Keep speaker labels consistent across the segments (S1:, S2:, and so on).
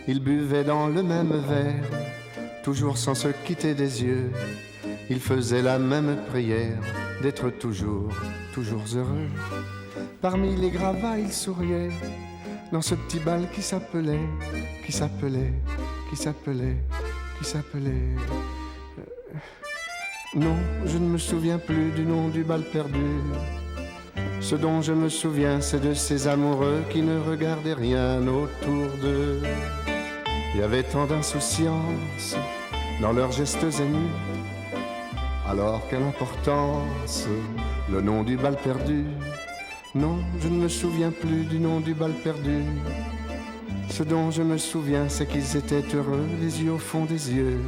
S1: Ils buvaient dans le même verre, toujours sans se quitter des yeux. Ils faisaient la même prière, d'être toujours, toujours heureux. Parmi les gravats, ils souriaient, dans ce petit bal qui s'appelait, qui s'appelait, qui s'appelait, qui s'appelait... Non, je ne me souviens plus du nom du bal perdu. Ce dont je me souviens, c'est de ces amoureux qui ne regardaient rien autour d'eux. Il y avait tant d'insouciance dans leurs gestes émus. Alors quelle importance, le nom du bal perdu. Non, je ne me souviens plus du nom du bal perdu. Ce dont je me souviens, c'est qu'ils étaient heureux, les yeux au fond des yeux.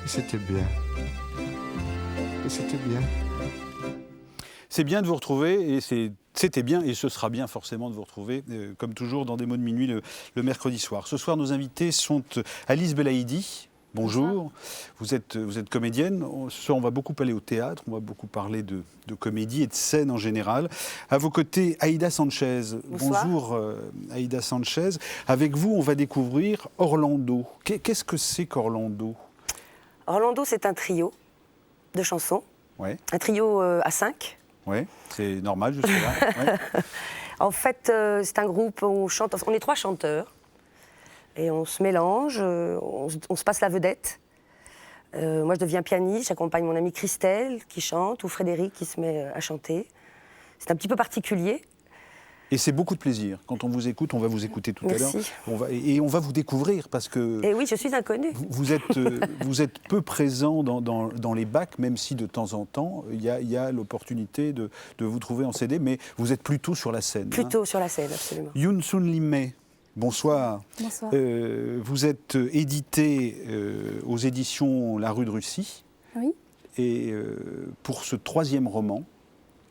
S1: Et c'était bien. Et c'était bien.
S2: C'est bien de vous retrouver et c'était bien et ce sera bien forcément de vous retrouver, comme toujours, dans Des mots de minuit le mercredi soir. Ce soir, nos invités sont Alice Belaïdi. Bonjour, vous êtes comédienne. Ce soir, on va beaucoup aller au théâtre, on va beaucoup parler de comédie et de scène en général. À vos côtés, Aïda Sanchez.
S3: Bonsoir.
S2: Bonjour Aïda Sanchez. Avec vous, on va découvrir Orlando. Qu'est-ce que c'est qu'Orlando ?
S3: Orlando, c'est un trio de chansons.
S2: Ouais.
S3: Un trio à 5.
S2: Oui, c'est normal jusque-là. Ouais.
S3: En fait, c'est un groupe où on chante. On est 3 chanteurs. Et on se mélange, on se passe la vedette. Moi, je deviens pianiste, j'accompagne mon amie Christelle qui chante, ou Frédéric qui se met à chanter. C'est un petit peu particulier.
S2: Et c'est beaucoup de plaisir. Quand on vous écoute, on va vous écouter tout
S3: Merci.
S2: à l'heure. On va vous découvrir parce que...
S3: Et oui, je suis inconnue.
S2: Vous êtes peu présent dans les bacs, même si de temps en temps, il y a l'opportunité de vous trouver en CD, mais vous êtes plutôt sur la scène.
S3: Plutôt sur la scène, absolument.
S2: Yoon Sun Lim, bonsoir.
S4: Bonsoir.
S2: Vous êtes édité aux éditions La Rue de Russie.
S4: Oui.
S2: Et pour ce 3e roman,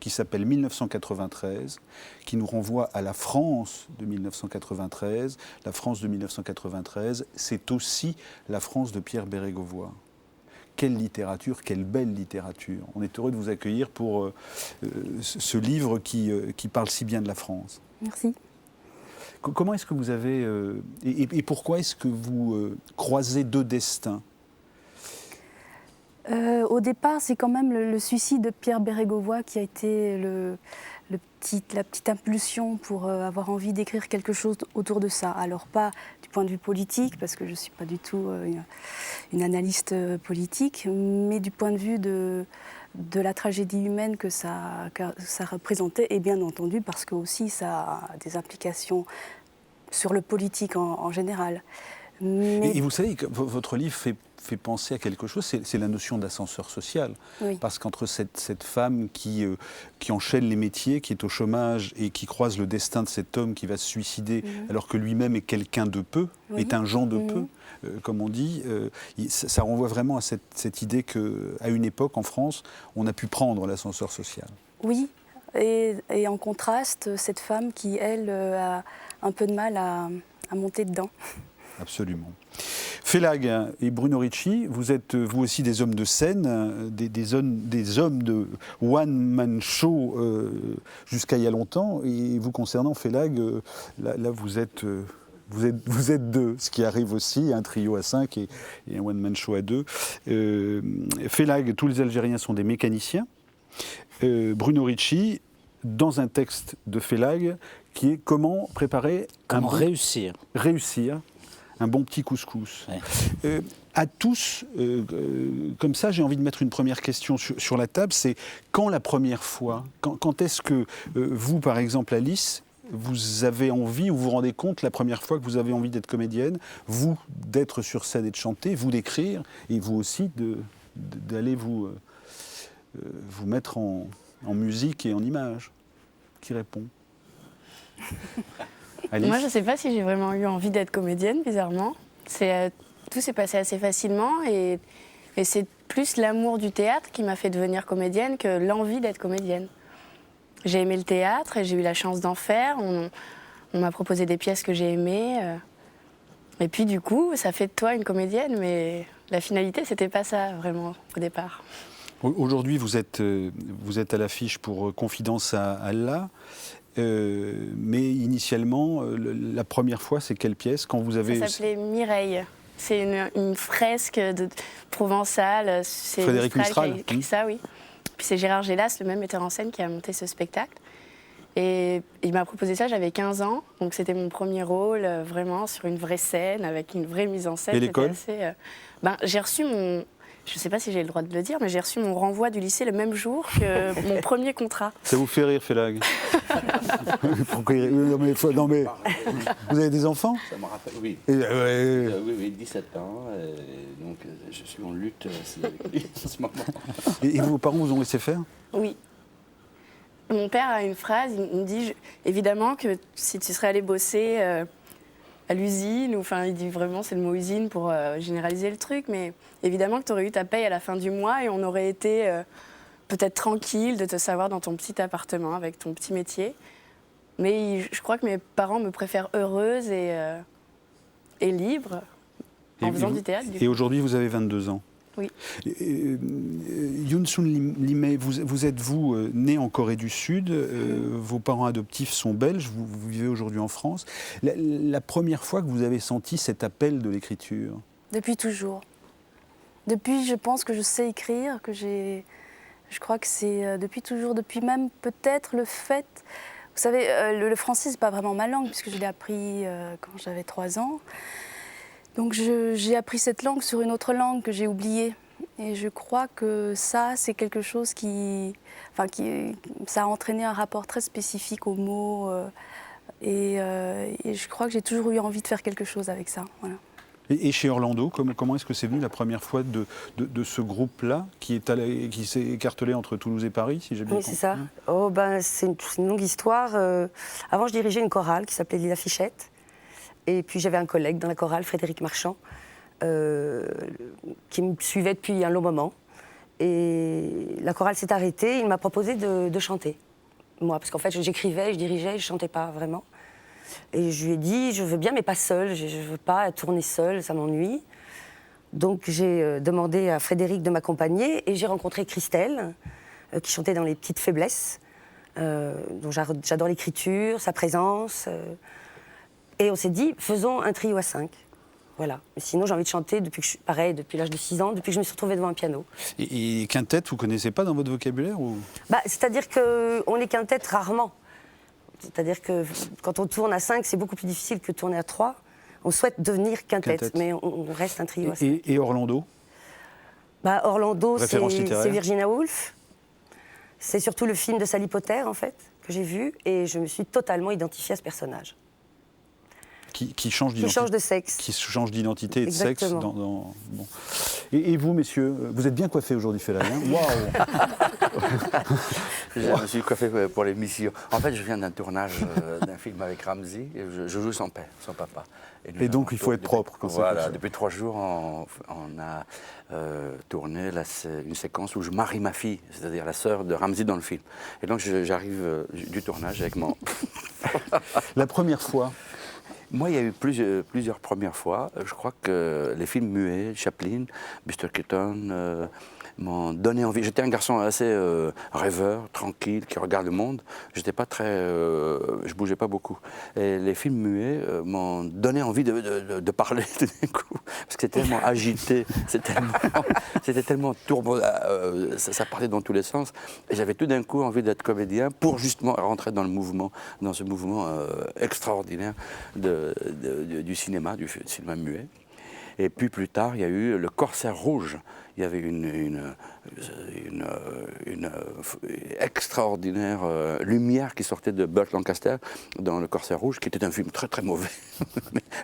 S2: qui s'appelle 1993, qui nous renvoie à la France de 1993. La France de 1993, c'est aussi la France de Pierre Bérégovoy. Quelle littérature, quelle belle littérature. On est heureux de vous accueillir pour ce livre qui parle si bien de la France.
S4: Merci.
S2: Comment est-ce que vous avez... et pourquoi est-ce que vous croisez 2 destins ?
S4: Au départ, c'est quand même le suicide de Pierre Bérégovoy qui a été la petite impulsion pour avoir envie d'écrire quelque chose autour de ça. Alors pas du point de vue politique, parce que je ne suis pas du tout une analyste politique, mais du point de vue de la tragédie humaine que ça représentait, et bien entendu parce que aussi ça a des implications sur le politique en général. Mais...
S2: Et vous savez que votre livre fait penser à quelque chose, c'est la notion d'ascenseur social.
S4: Oui.
S2: Parce qu'entre cette femme qui enchaîne les métiers, qui est au chômage et qui croise le destin de cet homme qui va se suicider alors que lui-même est quelqu'un de peu, est un gens de peu, comme on dit, ça renvoie vraiment à cette idée qu'à une époque, en France, on a pu prendre l'ascenseur social.
S4: Oui, et en contraste, cette femme qui, elle, a un peu de mal à monter dedans.
S2: Absolument. Félag et Bruno Ricci, vous êtes vous aussi des hommes de scène, des hommes de one-man show jusqu'à il y a longtemps. Et vous concernant, Félag, là vous êtes 2, ce qui arrive aussi, un trio à 5 et un one-man show à 2. Félag, tous les Algériens sont des mécaniciens. Bruno Ricci, dans un texte de Félag, qui est comment préparer
S5: réussir
S2: un bon petit couscous.
S5: Ouais.
S2: À tous, comme ça, j'ai envie de mettre une première question sur la table, c'est quand la première fois, quand est-ce que vous, par exemple, Alice, vous avez envie, ou vous vous rendez compte la première fois que vous avez envie d'être comédienne, vous, d'être sur scène et de chanter, vous d'écrire, et vous aussi d'aller vous mettre en musique et en image. Qui répond ? Alice ?
S6: Moi, je ne sais pas si j'ai vraiment eu envie d'être comédienne, bizarrement. Tout s'est passé assez facilement et c'est plus l'amour du théâtre qui m'a fait devenir comédienne que l'envie d'être comédienne. J'ai aimé le théâtre et j'ai eu la chance d'en faire. On m'a proposé des pièces que j'ai aimées. Et puis, du coup, ça fait de toi une comédienne, mais la finalité, c'était pas ça, vraiment, au départ.
S2: Aujourd'hui, vous êtes à l'affiche pour Confidence à Allah. mais initialement, la première fois, c'est quelle pièce quand vous avez...
S6: Ça s'appelait Mireille. C'est une fresque provençale. C'est
S2: Frédéric Mistral
S6: qui a écrit ça, oui. Puis c'est Gérard Gélas, le même metteur en scène, qui a monté ce spectacle. Et il m'a proposé ça, j'avais 15 ans, donc c'était mon premier rôle, vraiment sur une vraie scène, avec une vraie mise en scène.
S2: Et l'école
S6: j'ai reçu mon... Je ne sais pas si j'ai le droit de le dire, mais j'ai reçu mon renvoi du lycée le même jour que mon premier contrat.
S2: Ça vous fait rire, Félag? non, mais vous avez des enfants?
S5: Ça me rappelle, oui. Oui, 17 ans. Donc, je suis en lutte avec lui en ce moment.
S2: Et vos parents vous ont laissé faire?
S6: Oui. Mon père a une phrase, il me dit évidemment que si tu serais allé bosser à l'usine, il dit vraiment c'est le mot usine pour généraliser le truc, mais évidemment que tu aurais eu ta paye à la fin du mois et on aurait été peut-être tranquille de te savoir dans ton petit appartement avec ton petit métier. Mais je crois que mes parents me préfèrent heureuse et libre en faisant du théâtre.
S2: Et aujourd'hui, vous avez 22 ans.
S6: Oui.
S2: Yoon Sun Lim, vous êtes né en Corée du Sud, vos parents adoptifs sont belges, vous vivez aujourd'hui en France. La première fois que vous avez senti cet appel de l'écriture?
S4: Depuis toujours. Depuis, je pense que je sais écrire, je crois que c'est depuis toujours, depuis même peut-être le fait... Vous savez, le français, c'est pas vraiment ma langue, puisque je l'ai appris quand j'avais 3 ans. Donc j'ai appris cette langue sur une autre langue que j'ai oubliée. Et je crois que ça, c'est quelque chose ça a entraîné un rapport très spécifique aux mots. Et je crois que j'ai toujours eu envie de faire quelque chose avec ça. Voilà.
S2: Et chez Orlando, comment est-ce que c'est venu la première fois de ce groupe-là qui s'est écartelé entre Toulouse et Paris, si j'ai bien compris?
S3: Oui, c'est ça. C'est une longue histoire. Avant, je dirigeais une chorale qui s'appelait Lila Fichette. Et puis j'avais un collègue dans la chorale, Frédéric Marchand, qui me suivait depuis un long moment. Et la chorale s'est arrêtée, il m'a proposé de chanter. Moi, parce qu'en fait, j'écrivais, je dirigeais, je ne chantais pas vraiment. Et je lui ai dit, je veux bien, mais pas seule, je ne veux pas tourner seule, ça m'ennuie. Donc j'ai demandé à Frédéric de m'accompagner et j'ai rencontré Christelle, qui chantait dans Les Petites Faiblesses, dont j'adore l'écriture, sa présence. Et on s'est dit, faisons un trio à 5. Voilà. Mais sinon, j'ai envie de chanter depuis l'âge de 6 ans, depuis que je me suis retrouvée devant un piano.
S2: Et quintette, vous ne connaissez pas dans votre vocabulaire ou...
S3: C'est-à-dire qu'on est quintette rarement. C'est-à-dire que quand on tourne à 5, c'est beaucoup plus difficile que de tourner à 3. On souhaite devenir quintette. Mais on reste un trio à 5.
S2: Et Orlando?
S3: Orlando, c'est Virginia Woolf. C'est surtout le film de Sally Potter, en fait, que j'ai vu. Et je me suis totalement identifiée à ce personnage.
S2: Qui change d'identité.
S3: Qui change de sexe.
S2: Qui change d'identité et de sexe.
S3: Exactement.
S2: Bon. Et vous, messieurs, vous êtes bien coiffés aujourd'hui, Félag, hein? Waouh!
S5: Je me suis coiffé pour l'émission. En fait, je viens d'un tournage d'un film avec Ramsey. Et je joue son père, son papa.
S2: Et donc, il faut être propre quand c'est comme ça.
S5: Depuis 3 jours, on a tourné une séquence où je marie ma fille, c'est-à-dire la sœur de Ramsey dans le film. Et donc, j'arrive du tournage avec mon...
S2: La première fois?
S5: Moi, il y a eu plusieurs premières fois. Je crois que les films muets, Chaplin, Buster Keaton, m'ont donné envie. J'étais un garçon assez rêveur, tranquille, qui regarde le monde. J'étais pas très... je bougeais pas beaucoup. Et les films muets m'ont donné envie de parler tout d'un coup. Parce que c'était tellement agité, c'était tellement tourbillon, ça partait dans tous les sens. Et j'avais tout d'un coup envie d'être comédien pour justement rentrer dans ce mouvement extraordinaire du cinéma muet. Et puis plus tard, il y a eu Le Corsaire Rouge. Il y avait une extraordinaire lumière qui sortait de Burt Lancaster dans Le Corsaire Rouge, qui était un film très très mauvais,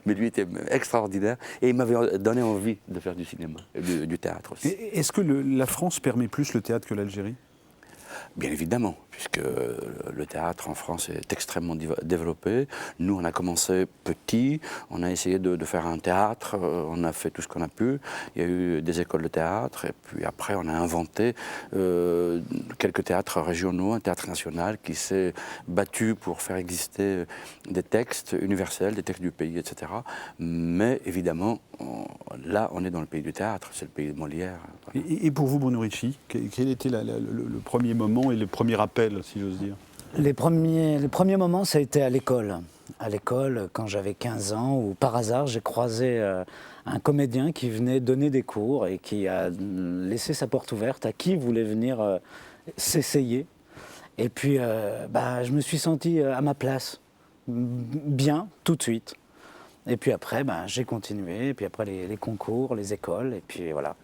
S5: mais lui était extraordinaire. Et il m'avait donné envie de faire du cinéma, du théâtre aussi.
S2: Est-ce que la France permet plus le théâtre que l'Algérie?
S5: Bien évidemment, puisque le théâtre en France est extrêmement développé. Nous, on a commencé petit, on a essayé de faire un théâtre, on a fait tout ce qu'on a pu. Il y a eu des écoles de théâtre, et puis après, on a inventé quelques théâtres régionaux, un théâtre national qui s'est battu pour faire exister des textes universels, des textes du pays, etc. Mais évidemment, là, on est dans le pays du théâtre, c'est le pays de Molière. Voilà.
S2: Et pour vous, Bruno Ricci, quel était le premier moment et le premier appel, si j'ose dire?
S7: Les premiers moments, ça a été à l'école. À l'école, quand j'avais 15 ans, où par hasard, j'ai croisé un comédien qui venait donner des cours et qui a laissé sa porte ouverte à qui voulait venir s'essayer. Et puis, je me suis senti à ma place, bien, tout de suite. Et puis après, j'ai continué. Et puis après, les concours, les écoles, et puis voilà.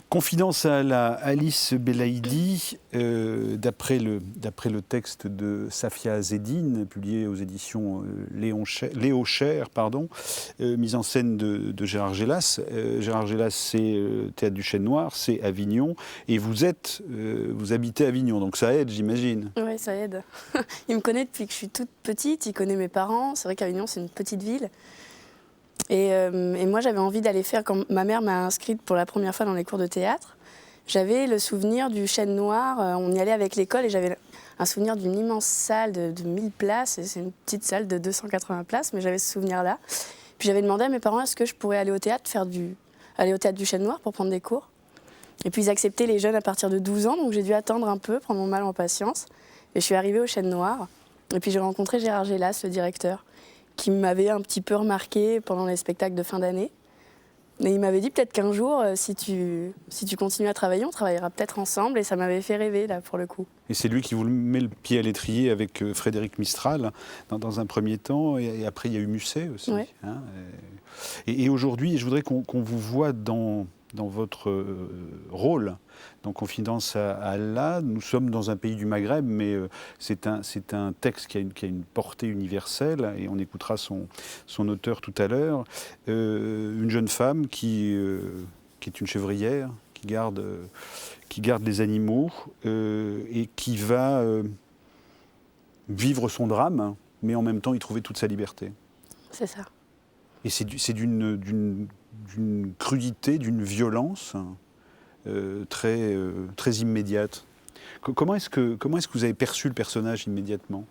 S2: Confidence à la Alice Belaïdi, d'après le texte de Safia Zeddine, publié aux éditions Léo Cher, mise en scène de Gérard Gélas. Gérard Gélas, c'est Théâtre du Chêne Noir, c'est Avignon, et vous habitez Avignon, donc ça aide, j'imagine.
S6: Oui, ça aide. Il me connaît depuis que je suis toute petite, il connaît mes parents. C'est vrai qu'Avignon, c'est une petite ville. Et moi, j'avais envie d'aller faire, quand ma mère m'a inscrite pour la première fois dans les cours de théâtre, j'avais le souvenir du Chêne Noir. On y allait avec l'école et j'avais un souvenir d'une immense salle de 1000 places. C'est une petite salle de 280 places, mais j'avais ce souvenir-là. Puis j'avais demandé à mes parents, est-ce que je pourrais aller au théâtre, aller au théâtre du Chêne Noir pour prendre des cours. Et puis ils acceptaient les jeunes à partir de 12 ans, donc j'ai dû attendre un peu, prendre mon mal en patience. Et je suis arrivée au Chêne Noir. Et puis j'ai rencontré Gérard Gélas, le directeur, qui m'avait un petit peu remarqué pendant les spectacles de fin d'année. Et il m'avait dit peut-être qu'un jour, si tu continues à travailler, on travaillera peut-être ensemble. Et ça m'avait fait rêver, là, pour le coup.
S2: Et c'est lui qui vous met le pied à l'étrier avec Frédéric Mistral, dans un premier temps. Et après, il y a eu Musset aussi.
S6: Ouais.
S2: Hein, et aujourd'hui, je voudrais qu'on vous voit dans votre rôle dans Confidence à Allah. Nous sommes dans un pays du Maghreb, mais c'est un texte qui a une portée universelle, et on écoutera son auteur tout à l'heure. Une jeune femme qui est une chevrière, qui garde les animaux, et qui va vivre son drame, mais en même temps y trouver toute sa liberté.
S6: C'est ça.
S2: Et c'est d'une crudité, d'une violence très immédiate. Comment est-ce que vous avez perçu le personnage immédiatement ?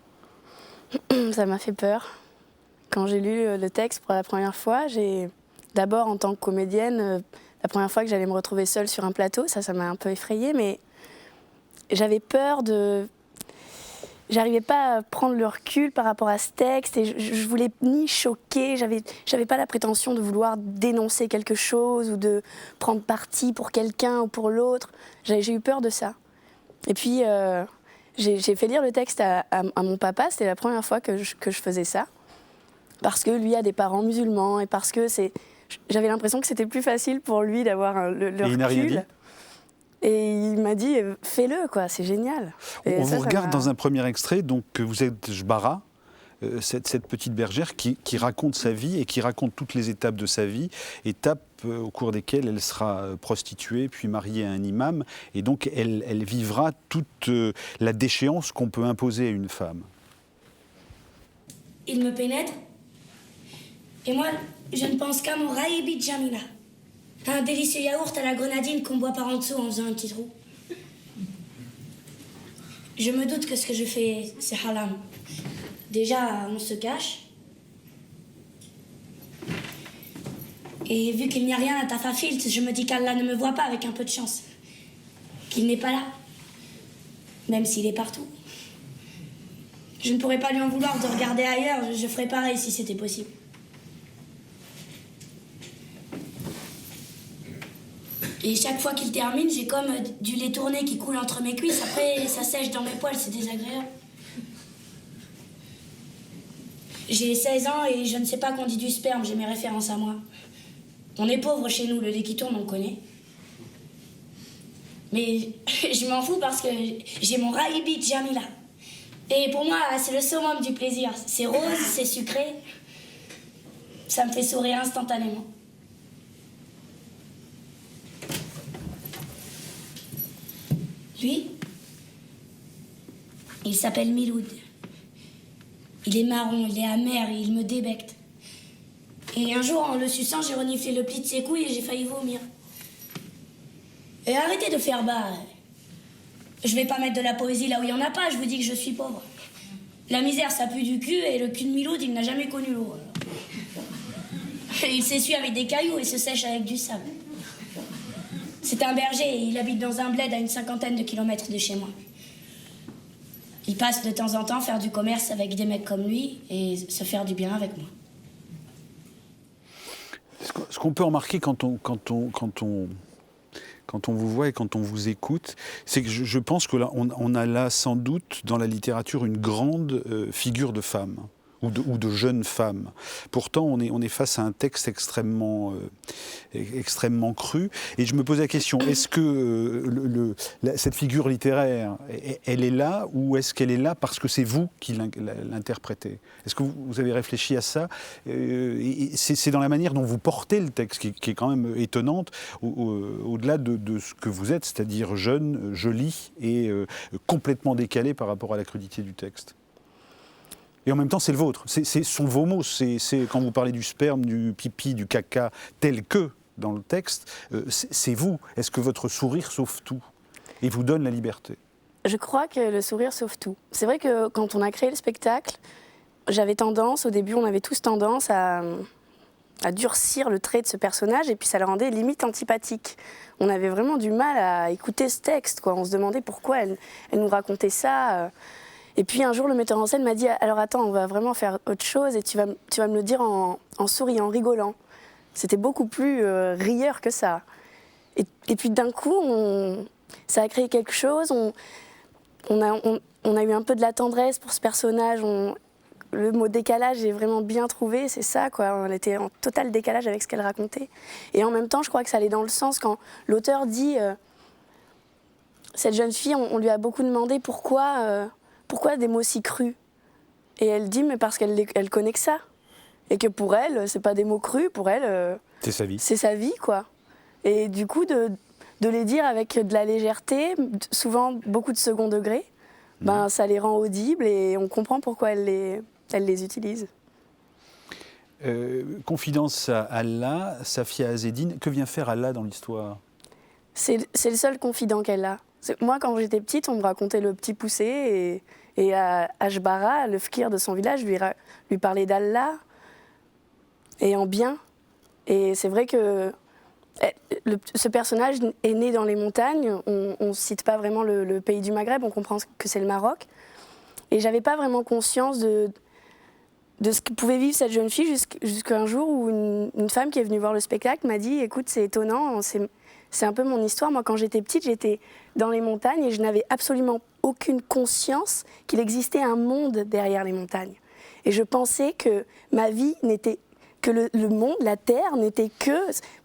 S6: Ça m'a fait peur. Quand j'ai lu le texte pour la première fois, d'abord en tant que comédienne, la première fois que j'allais me retrouver seule sur un plateau, ça m'a un peu effrayée, mais j'avais peur de... J'arrivais pas à prendre le recul par rapport à ce texte et je voulais ni choquer, j'avais pas la prétention de vouloir dénoncer quelque chose ou de prendre parti pour quelqu'un ou pour l'autre. J'ai eu peur de ça. Et puis j'ai fait lire le texte à mon papa, c'était la première fois que je faisais ça, parce que lui a des parents musulmans et parce que j'avais l'impression que c'était plus facile pour lui d'avoir le recul.
S2: Il n'a rien dit ?
S6: Et il m'a dit, fais-le, quoi, c'est génial. Et
S2: on vous regarde dans un premier extrait, donc vous êtes Jbara, cette petite bergère qui raconte sa vie et qui raconte toutes les étapes de sa vie, étapes au cours desquelles elle sera prostituée, puis mariée à un imam, et donc elle vivra toute la déchéance qu'on peut imposer à une femme.
S8: Il me pénètre, et moi, je ne pense qu'à mon Raïbi Jamila. Un délicieux yaourt à la grenadine qu'on boit par en dessous en faisant un petit trou. Je me doute que ce que je fais, c'est haram. Déjà, on se cache. Et vu qu'il n'y a rien à Tafafilt, je me dis qu'Allah ne me voit pas avec un peu de chance. Qu'il n'est pas là. Même s'il est partout. Je ne pourrais pas lui en vouloir de regarder ailleurs. Je ferais pareil si c'était possible. Et chaque fois qu'il termine, j'ai comme du lait tourné qui coule entre mes cuisses. Après, ça sèche dans mes poils, c'est désagréable. J'ai 16 ans et je ne sais pas qu'on dit du sperme, j'ai mes références à moi. On est pauvre chez nous, le lait qui tourne, on connaît. Mais je m'en fous parce que j'ai mon Raïbi Jamila. Et pour moi, c'est le summum du plaisir. C'est rose, c'est sucré. Ça me fait sourire instantanément. Lui, il s'appelle Miloud. Il est marron, il est amer, et il me débecte. Et un jour, en le suçant, j'ai reniflé le pli de ses couilles et j'ai failli vomir. Et arrêtez de faire bas. Je vais pas mettre de la poésie là où il y en a pas, je vous dis que je suis pauvre. La misère, ça pue du cul, et le cul de Miloud, il n'a jamais connu l'eau. Il s'essuie avec des cailloux et se sèche avec du sable. C'est un berger et il habite dans un bled à une 50aine de kilomètres de chez moi. Il passe de temps en temps faire du commerce avec des mecs comme lui et se faire du bien avec moi.
S2: Ce qu'on peut remarquer quand on vous voit et quand on vous écoute, c'est que je pense que là, on a là sans doute dans la littérature une grande figure de femme. Ou de jeunes femmes. Pourtant, on est face à un texte extrêmement cru. Et je me posais la question, est-ce que cette figure littéraire, elle est là, ou est-ce qu'elle est là parce que c'est vous qui l'interprétez? Est-ce que vous avez réfléchi à ça? C'est dans la manière dont vous portez le texte qui est quand même étonnante, au-delà de ce que vous êtes, c'est-à-dire jeune, jolie et complètement décalée par rapport à la crudité du texte. Et en même temps, c'est le vôtre. Ce sont vos mots. C'est quand vous parlez du sperme, du pipi, du caca, tel que dans le texte, c'est vous. Est-ce que votre sourire sauve tout et vous donne la liberté?
S6: Je crois que le sourire sauve tout. C'est vrai que quand on a créé le spectacle, j'avais tendance, au début, on avait tous tendance à durcir le trait de ce personnage et puis ça le rendait limite antipathique. On avait vraiment du mal à écouter ce texte, quoi. On se demandait pourquoi elle nous racontait ça. Et puis un jour, le metteur en scène m'a dit « Alors attends, on va vraiment faire autre chose et tu vas me le dire en souriant, en rigolant. » C'était beaucoup plus rieur que ça. Et puis d'un coup, ça a créé quelque chose. On a eu un peu de la tendresse pour ce personnage. Le mot décalage est vraiment bien trouvé, c'est ça, quoi. On était en total décalage avec ce qu'elle racontait. Et en même temps, je crois que ça allait dans le sens quand l'auteur dit cette jeune fille, on lui a beaucoup demandé pourquoi des mots si crus. Et elle dit mais parce qu'elle connaît que ça. Et que pour elle, c'est pas des mots crus, pour elle,
S2: c'est sa vie.
S6: C'est sa vie, quoi. Et du coup, de les dire avec de la légèreté, souvent beaucoup de second degré, ben, ça les rend audibles et on comprend pourquoi elle les utilise.
S2: Confidence à Allah, Safia Azzeddine, que vient faire Allah dans l'histoire?
S6: C'est le seul confident qu'elle a. Moi, quand j'étais petite, on me racontait le petit poussé et à Ashbara, le fakir de son village, lui parlait d'Allah et en bien. Et c'est vrai que ce personnage est né dans les montagnes. On ne cite pas vraiment le pays du Maghreb, on comprend que c'est le Maroc. Et j'avais pas vraiment conscience de ce que pouvait vivre cette jeune fille jusqu'à un jour où une femme qui est venue voir le spectacle m'a dit « Écoute, c'est étonnant, c'est un peu mon histoire. Moi, quand j'étais petite, j'étais dans les montagnes et je n'avais absolument aucune conscience qu'il existait un monde derrière les montagnes. Et je pensais que ma vie n'était que le monde, la terre, n'était que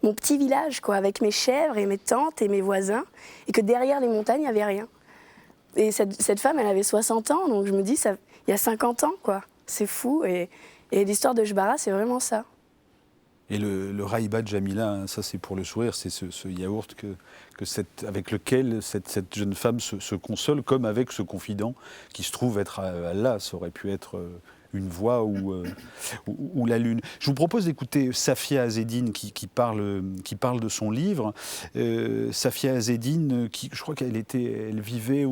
S6: mon petit village, quoi, avec mes chèvres et mes tantes et mes voisins, et que derrière les montagnes, il n'y avait rien. Et cette femme, elle avait 60 ans, donc je me dis, il y a 50 ans, quoi. C'est fou. Et l'histoire de Jbara, c'est vraiment ça.
S2: Et le Raïba de Jamila, hein, ça c'est pour le sourire, c'est ce yaourt avec lequel cette jeune femme se console, comme avec ce confident qui se trouve être Allah. Ça aurait pu être une voix ou la lune. Je vous propose d'écouter Safia Azzeddine qui parle de son livre. Safia Azzeddine, je crois qu'elle vivait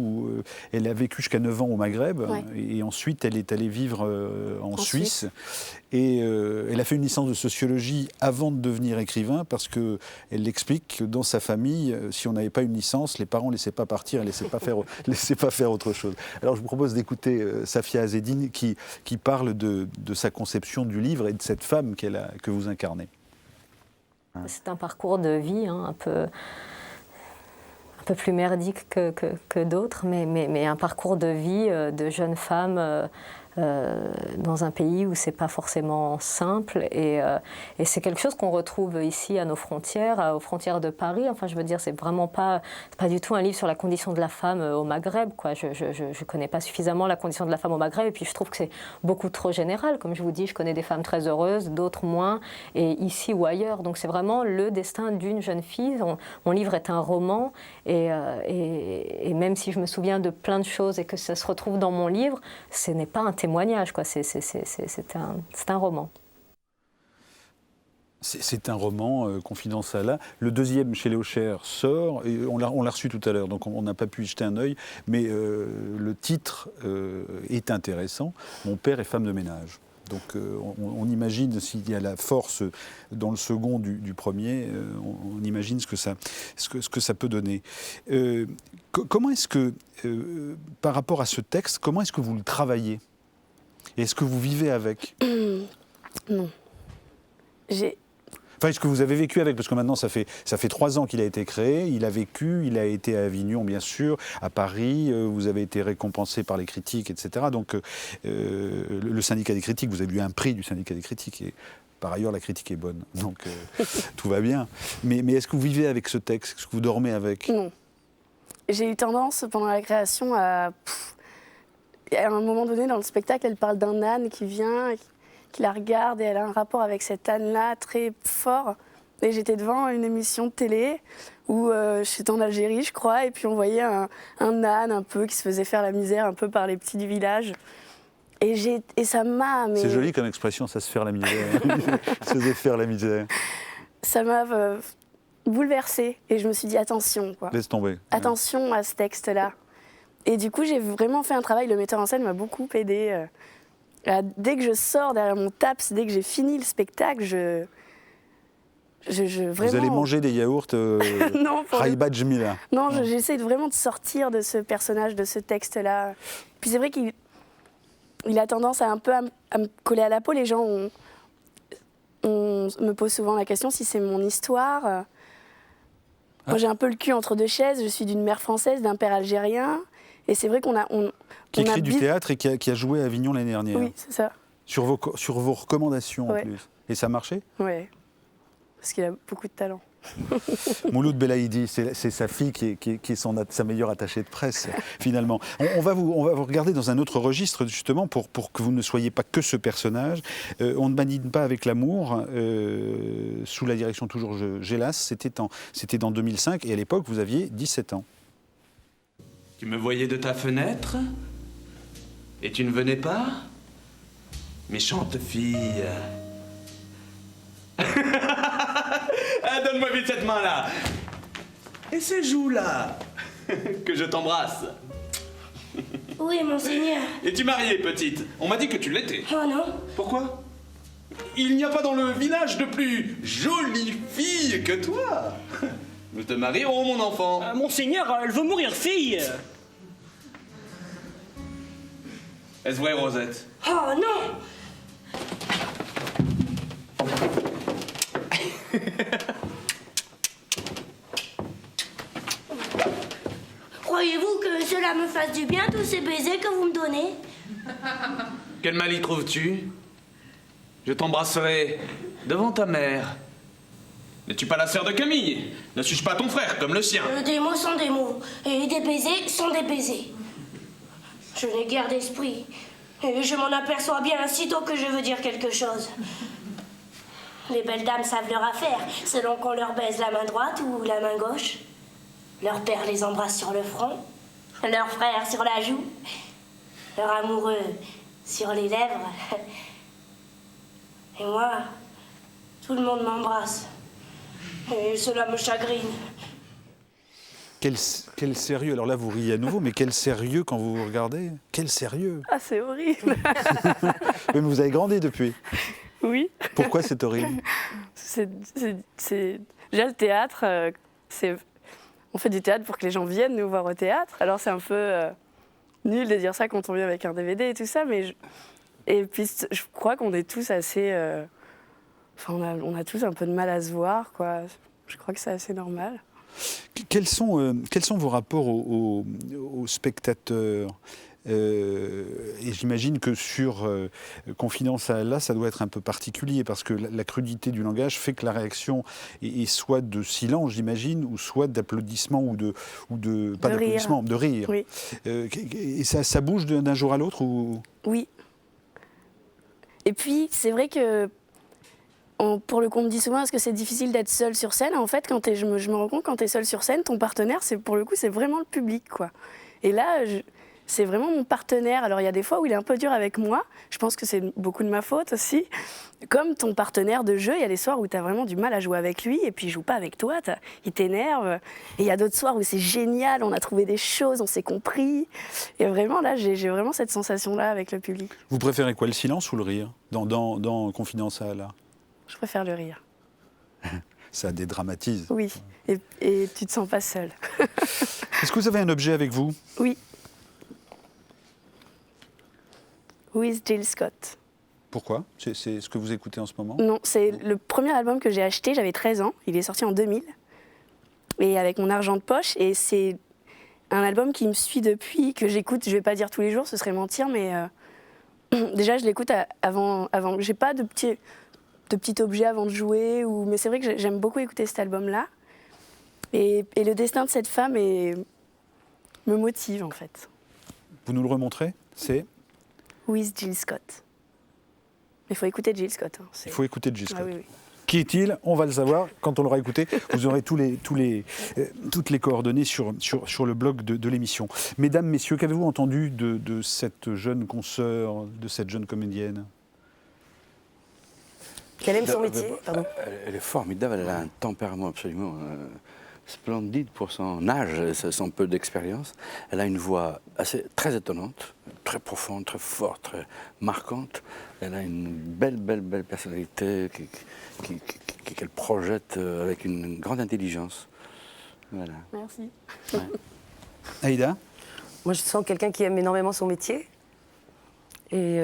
S2: elle a vécu jusqu'à 9 ans au Maghreb, ouais. Et ensuite elle est allée vivre en Suisse. Et elle a fait une licence de sociologie avant de devenir écrivain parce qu'elle explique que dans sa famille, si on n'avait pas une licence, les parents ne laissaient pas partir et ne laissaient pas faire autre chose. Alors je vous propose d'écouter Safia Azzeddine qui parle de sa conception du livre et de cette femme que vous incarnez.
S9: C'est un parcours de vie un peu plus merdique que d'autres, mais un parcours de vie de jeune femme dans un pays où c'est pas forcément simple et c'est quelque chose qu'on retrouve ici à nos frontières, aux frontières de Paris. Enfin, je veux dire, c'est pas du tout un livre sur la condition de la femme au Maghreb, quoi. Je connais pas suffisamment la condition de la femme au Maghreb et puis je trouve que c'est beaucoup trop général. Comme je vous dis, je connais des femmes très heureuses, d'autres moins, et ici ou ailleurs. Donc c'est vraiment le destin d'une jeune fille. Mon livre est un roman et même si je me souviens de plein de choses et que ça se retrouve dans mon livre, ce n'est pas un témoignage, quoi. C'est un roman.
S2: C'est un roman, Confidence à Allah. Le deuxième, chez Léo Cher, sort, et on l'a reçu tout à l'heure, donc on n'a pas pu y jeter un œil, mais le titre est intéressant. Mon père est femme de ménage. Donc on imagine s'il y a la force dans le second du premier, on imagine ce que ça peut donner. Comment est-ce que, par rapport à ce texte, comment est-ce que vous le travaillez? Et est-ce que vous vivez avec?
S6: Non.
S2: Enfin, est-ce que vous avez vécu avec? Parce que maintenant, ça fait 3 ans qu'il a été créé. Il a vécu, il a été à Avignon, bien sûr, à Paris. Vous avez été récompensé par les critiques, etc. Donc, le syndicat des critiques, vous avez eu un prix du syndicat des critiques. Et par ailleurs, la critique est bonne. Donc, tout va bien. Mais est-ce que vous vivez avec ce texte? Est-ce que vous dormez avec?
S6: Non. J'ai eu tendance, pendant la création, à un moment donné, dans le spectacle, elle parle d'un âne qui vient, qui la regarde, et elle a un rapport avec cet âne-là très fort. Et j'étais devant une émission de télé où j'étais en Algérie, je crois, et puis on voyait un âne un peu qui se faisait faire la misère un peu par les petits du village. Et ça m'a... Mais...
S2: C'est joli comme expression, ça se faire la misère. Se faisait faire la misère.
S6: Ça m'a bouleversée, et je me suis dit attention, quoi.
S2: Laisse tomber.
S6: Attention à ce texte-là. Et du coup, j'ai vraiment fait un travail, le metteur en scène m'a beaucoup aidée. Dès que je sors derrière mon taps, dès que j'ai fini le spectacle, vraiment...
S2: Vous allez manger des yaourts
S6: non,
S2: Raïba Djmila.
S6: Non, j'essaie vraiment de sortir de ce personnage, de ce texte-là. Puis c'est vrai qu'il a tendance à un peu à me coller à la peau. Les gens me posent souvent la question si c'est mon histoire. Moi, j'ai un peu le cul entre deux chaises. Je suis d'une mère française, d'un père algérien. Et c'est vrai qu'on a...
S2: Qui écrit du théâtre et qui a joué à Avignon l'année dernière.
S6: Oui, c'est ça.
S2: Sur vos recommandations, en plus. Et ça a marché?
S6: Oui, parce qu'il a beaucoup de talent.
S2: Mouloud Belaïdi, c'est sa fille qui est sa meilleure attachée de presse, finalement. On va vous regarder dans un autre registre, justement, pour que vous ne soyez pas que ce personnage. On ne badine pas avec l'amour, sous la direction toujours Gélas. C'était dans 2005, et à l'époque, vous aviez 17 ans.
S10: Tu me voyais de ta fenêtre et tu ne venais pas? Méchante fille. Ah, donne-moi vite cette main-là. Et ces joues-là. Que je t'embrasse.
S8: Oui, monseigneur.
S10: Es-tu mariée, petite? On m'a dit que tu l'étais.
S8: Oh non.
S10: Pourquoi? Il n'y a pas dans le village de plus jolie fille que toi. Nous te marierons, mon enfant.
S11: Monseigneur, elle veut mourir fille.
S10: Est-ce vrai, Rosette?
S8: Oh non. Croyez-vous que cela me fasse du bien, tous ces baisers que vous me donnez?
S10: Quel mal y trouves-tu? Je t'embrasserai devant ta mère. N'es-tu pas la sœur de Camille? Ne suis-je pas ton frère, comme le sien?
S8: Des mots sont des mots, et des baisers sont des baisers. Je n'ai guère d'esprit, et je m'en aperçois bien sitôt que je veux dire quelque chose. Les belles dames savent leur affaire, selon qu'on leur baise la main droite ou la main gauche. Leur père les embrasse sur le front, leur frère sur la joue, leur amoureux sur les lèvres. Et moi, tout le monde m'embrasse. Et cela me chagrine.
S2: Quel sérieux, alors là vous riez à nouveau, mais quel sérieux quand vous vous regardez? Quel sérieux!
S6: Ah, c'est horrible.
S2: Oui, mais vous avez grandi depuis.
S6: Oui.
S2: Pourquoi c'est horrible?
S6: Déjà le théâtre, on fait du théâtre pour que les gens viennent nous voir au théâtre. Alors c'est un peu nul de dire ça quand on vient avec un DVD et tout ça, mais et puis je crois qu'on est tous assez... Enfin, on a tous un peu de mal à se voir, quoi. Je crois que c'est assez normal.
S2: Quels sont vos rapports aux spectateurs? Et j'imagine que sur Confidence à Allah, ça doit être un peu particulier, parce que la crudité du langage fait que la réaction est soit de silence, j'imagine, ou soit d'applaudissements, pas d'applaudissements, de rire.
S6: Oui.
S2: Et ça bouge d'un jour à l'autre ou...
S6: Oui. Et puis, c'est vrai que pour le coup, on me dit souvent, est-ce que c'est difficile d'être seul sur scène? En fait, je me rends compte, quand tu es seul sur scène, ton partenaire, pour le coup, c'est vraiment le public, quoi. Et là, c'est vraiment mon partenaire. Alors il y a des fois où il est un peu dur avec moi, je pense que c'est beaucoup de ma faute aussi. Comme ton partenaire de jeu, il y a des soirs où tu as vraiment du mal à jouer avec lui et puis il joue pas avec toi, il t'énerve. Et il y a d'autres soirs où c'est génial, on a trouvé des choses, on s'est compris. Et vraiment là, j'ai vraiment cette sensation-là avec le public.
S2: Vous préférez quoi, le silence ou le rire dans Confidence à Allah?
S6: Je préfère le rire.
S2: Ça dédramatise.
S6: Oui, et tu te sens pas seul.
S2: Est-ce que vous avez un objet avec vous?
S6: Oui. Who is Jill Scott?
S2: Pourquoi? C'est ce que vous écoutez en ce moment?
S6: Non, c'est le premier album que j'ai acheté, j'avais 13 ans, il est sorti en 2000, et avec mon argent de poche, et c'est un album qui me suit depuis, que j'écoute, je vais pas dire tous les jours, ce serait mentir, mais déjà je l'écoute avant, j'ai pas de petit objet avant de jouer, mais c'est vrai que j'aime beaucoup écouter cet album-là. Et le destin de cette femme me motive, en fait.
S2: Vous nous le remontrez? C'est
S6: Who is Jill Scott? Il faut écouter Jill Scott. Hein,
S2: il faut écouter Jill Scott.
S6: Ah, oui.
S2: Qui est-il? On va le savoir quand on l'aura écouté. Vous aurez toutes les coordonnées sur le blog de l'émission. Mesdames, messieurs, qu'avez-vous entendu de cette jeune consoeur, de cette jeune comédienne?
S3: Qu'elle aime son métier, pardon.
S5: Elle est formidable, elle a un tempérament absolument splendide pour son âge et son peu d'expérience. Elle a une voix très étonnante, très profonde, très forte, très marquante. Elle a une belle personnalité qu'elle projette avec une grande intelligence. Voilà.
S6: Merci.
S5: Ouais.
S2: Aïda?
S3: Moi, je sens quelqu'un qui aime énormément son métier. Et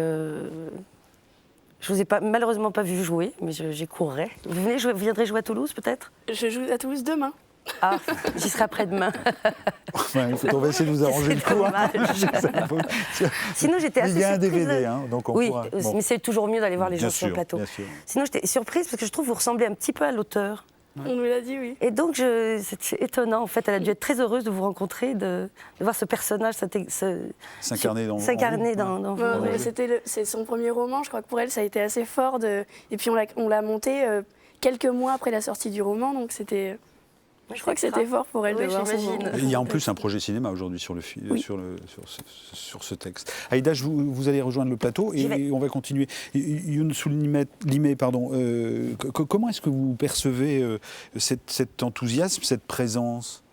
S3: je vous ai malheureusement pas vu jouer, mais j'y courrais. Vous viendrez jouer à Toulouse, peut-être?
S6: Je joue à Toulouse demain.
S3: Ah, j'y serai après-demain.
S2: Ouais, on va essayer de vous arranger le coup.
S3: Sinon, j'étais assez surprise.
S2: Il y a un DVD, hein, donc on pourra...
S3: Oui, mais c'est toujours mieux d'aller voir les gens sur le plateau.
S2: Bien sûr.
S3: Sinon, j'étais surprise parce que je trouve que vous ressemblez un petit peu à l'auteur.
S6: On nous l'a dit, oui.
S3: Et donc, c'est étonnant. En fait, elle a dû être très heureuse de vous rencontrer, de voir ce personnage
S2: s'incarner dans
S3: vous.
S6: Ouais, c'est son premier roman. Je crois que pour elle, ça a été assez fort. Et puis, on l'a monté quelques mois après la sortie du roman. Donc, c'était... Je crois que c'était fort pour elle de voir son roman.
S2: Il y a en plus un projet cinéma aujourd'hui sur ce texte. Aïda, vous allez rejoindre le plateau et on va continuer. Younous Limé, pardon. Comment est-ce que vous percevez cet enthousiasme, cette présence?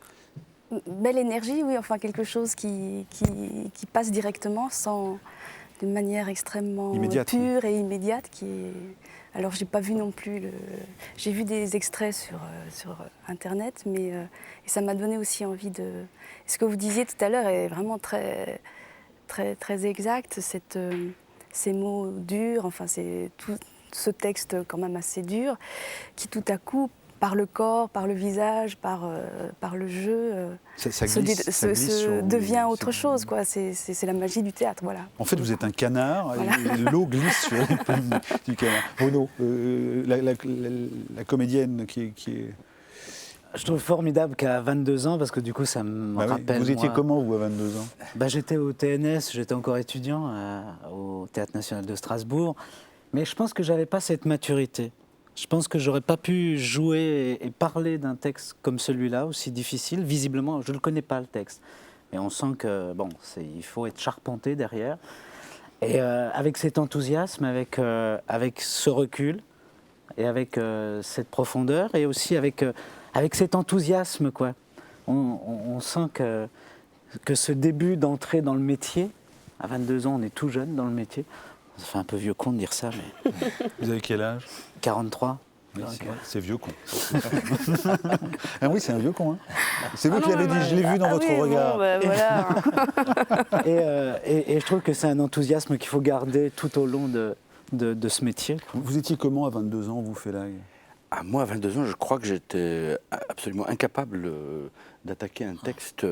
S4: Belle énergie, oui, enfin quelque chose qui passe directement, d'une manière extrêmement pure et immédiate. Alors, j'ai pas vu non plus j'ai vu des extraits sur Internet, mais et ça m'a donné aussi envie de... Ce que vous disiez tout à l'heure est vraiment très, très, très exact. Ces mots durs, enfin, c'est tout ce texte quand même assez dur, qui tout à coup, par le corps, par le visage, par le jeu, devient autre chose, quoi. C'est la magie du théâtre, voilà.
S2: En fait, vous êtes un canard, voilà. Et l'eau glisse sur les plumes du canard. Renaud, la comédienne qui est...
S7: Je trouve formidable qu'à 22 ans, parce que du coup, ça me rappelle...
S2: Vous étiez comment, vous, à 22 ans?
S7: J'étais au TNS, j'étais encore étudiant au Théâtre National de Strasbourg, mais je pense que je n'avais pas cette maturité. Je pense que j'aurais pas pu jouer et parler d'un texte comme celui-là, aussi difficile. Visiblement, je ne le connais pas, le texte. Mais on sent que, il faut être charpenté derrière. Et avec cet enthousiasme, avec ce recul, et avec cette profondeur, et aussi avec cet enthousiasme, quoi. On sent que ce début d'entrée dans le métier, à 22 ans, on est tout jeune dans le métier. Ça fait un peu vieux con de dire ça, mais...
S2: Vous avez quel âge?
S7: 43.
S2: Oui, c'est vieux con. Ah oui, c'est un vieux con. Hein. C'est vous qui l'avez dit, je l'ai vu dans votre regard.
S6: Bon, voilà.
S7: et je trouve que c'est un enthousiasme qu'il faut garder tout au long de ce métier.
S2: Vous étiez comment à 22 ans, vous, Félag?
S5: Moi, à 22 ans, je crois que j'étais absolument incapable d'attaquer un texte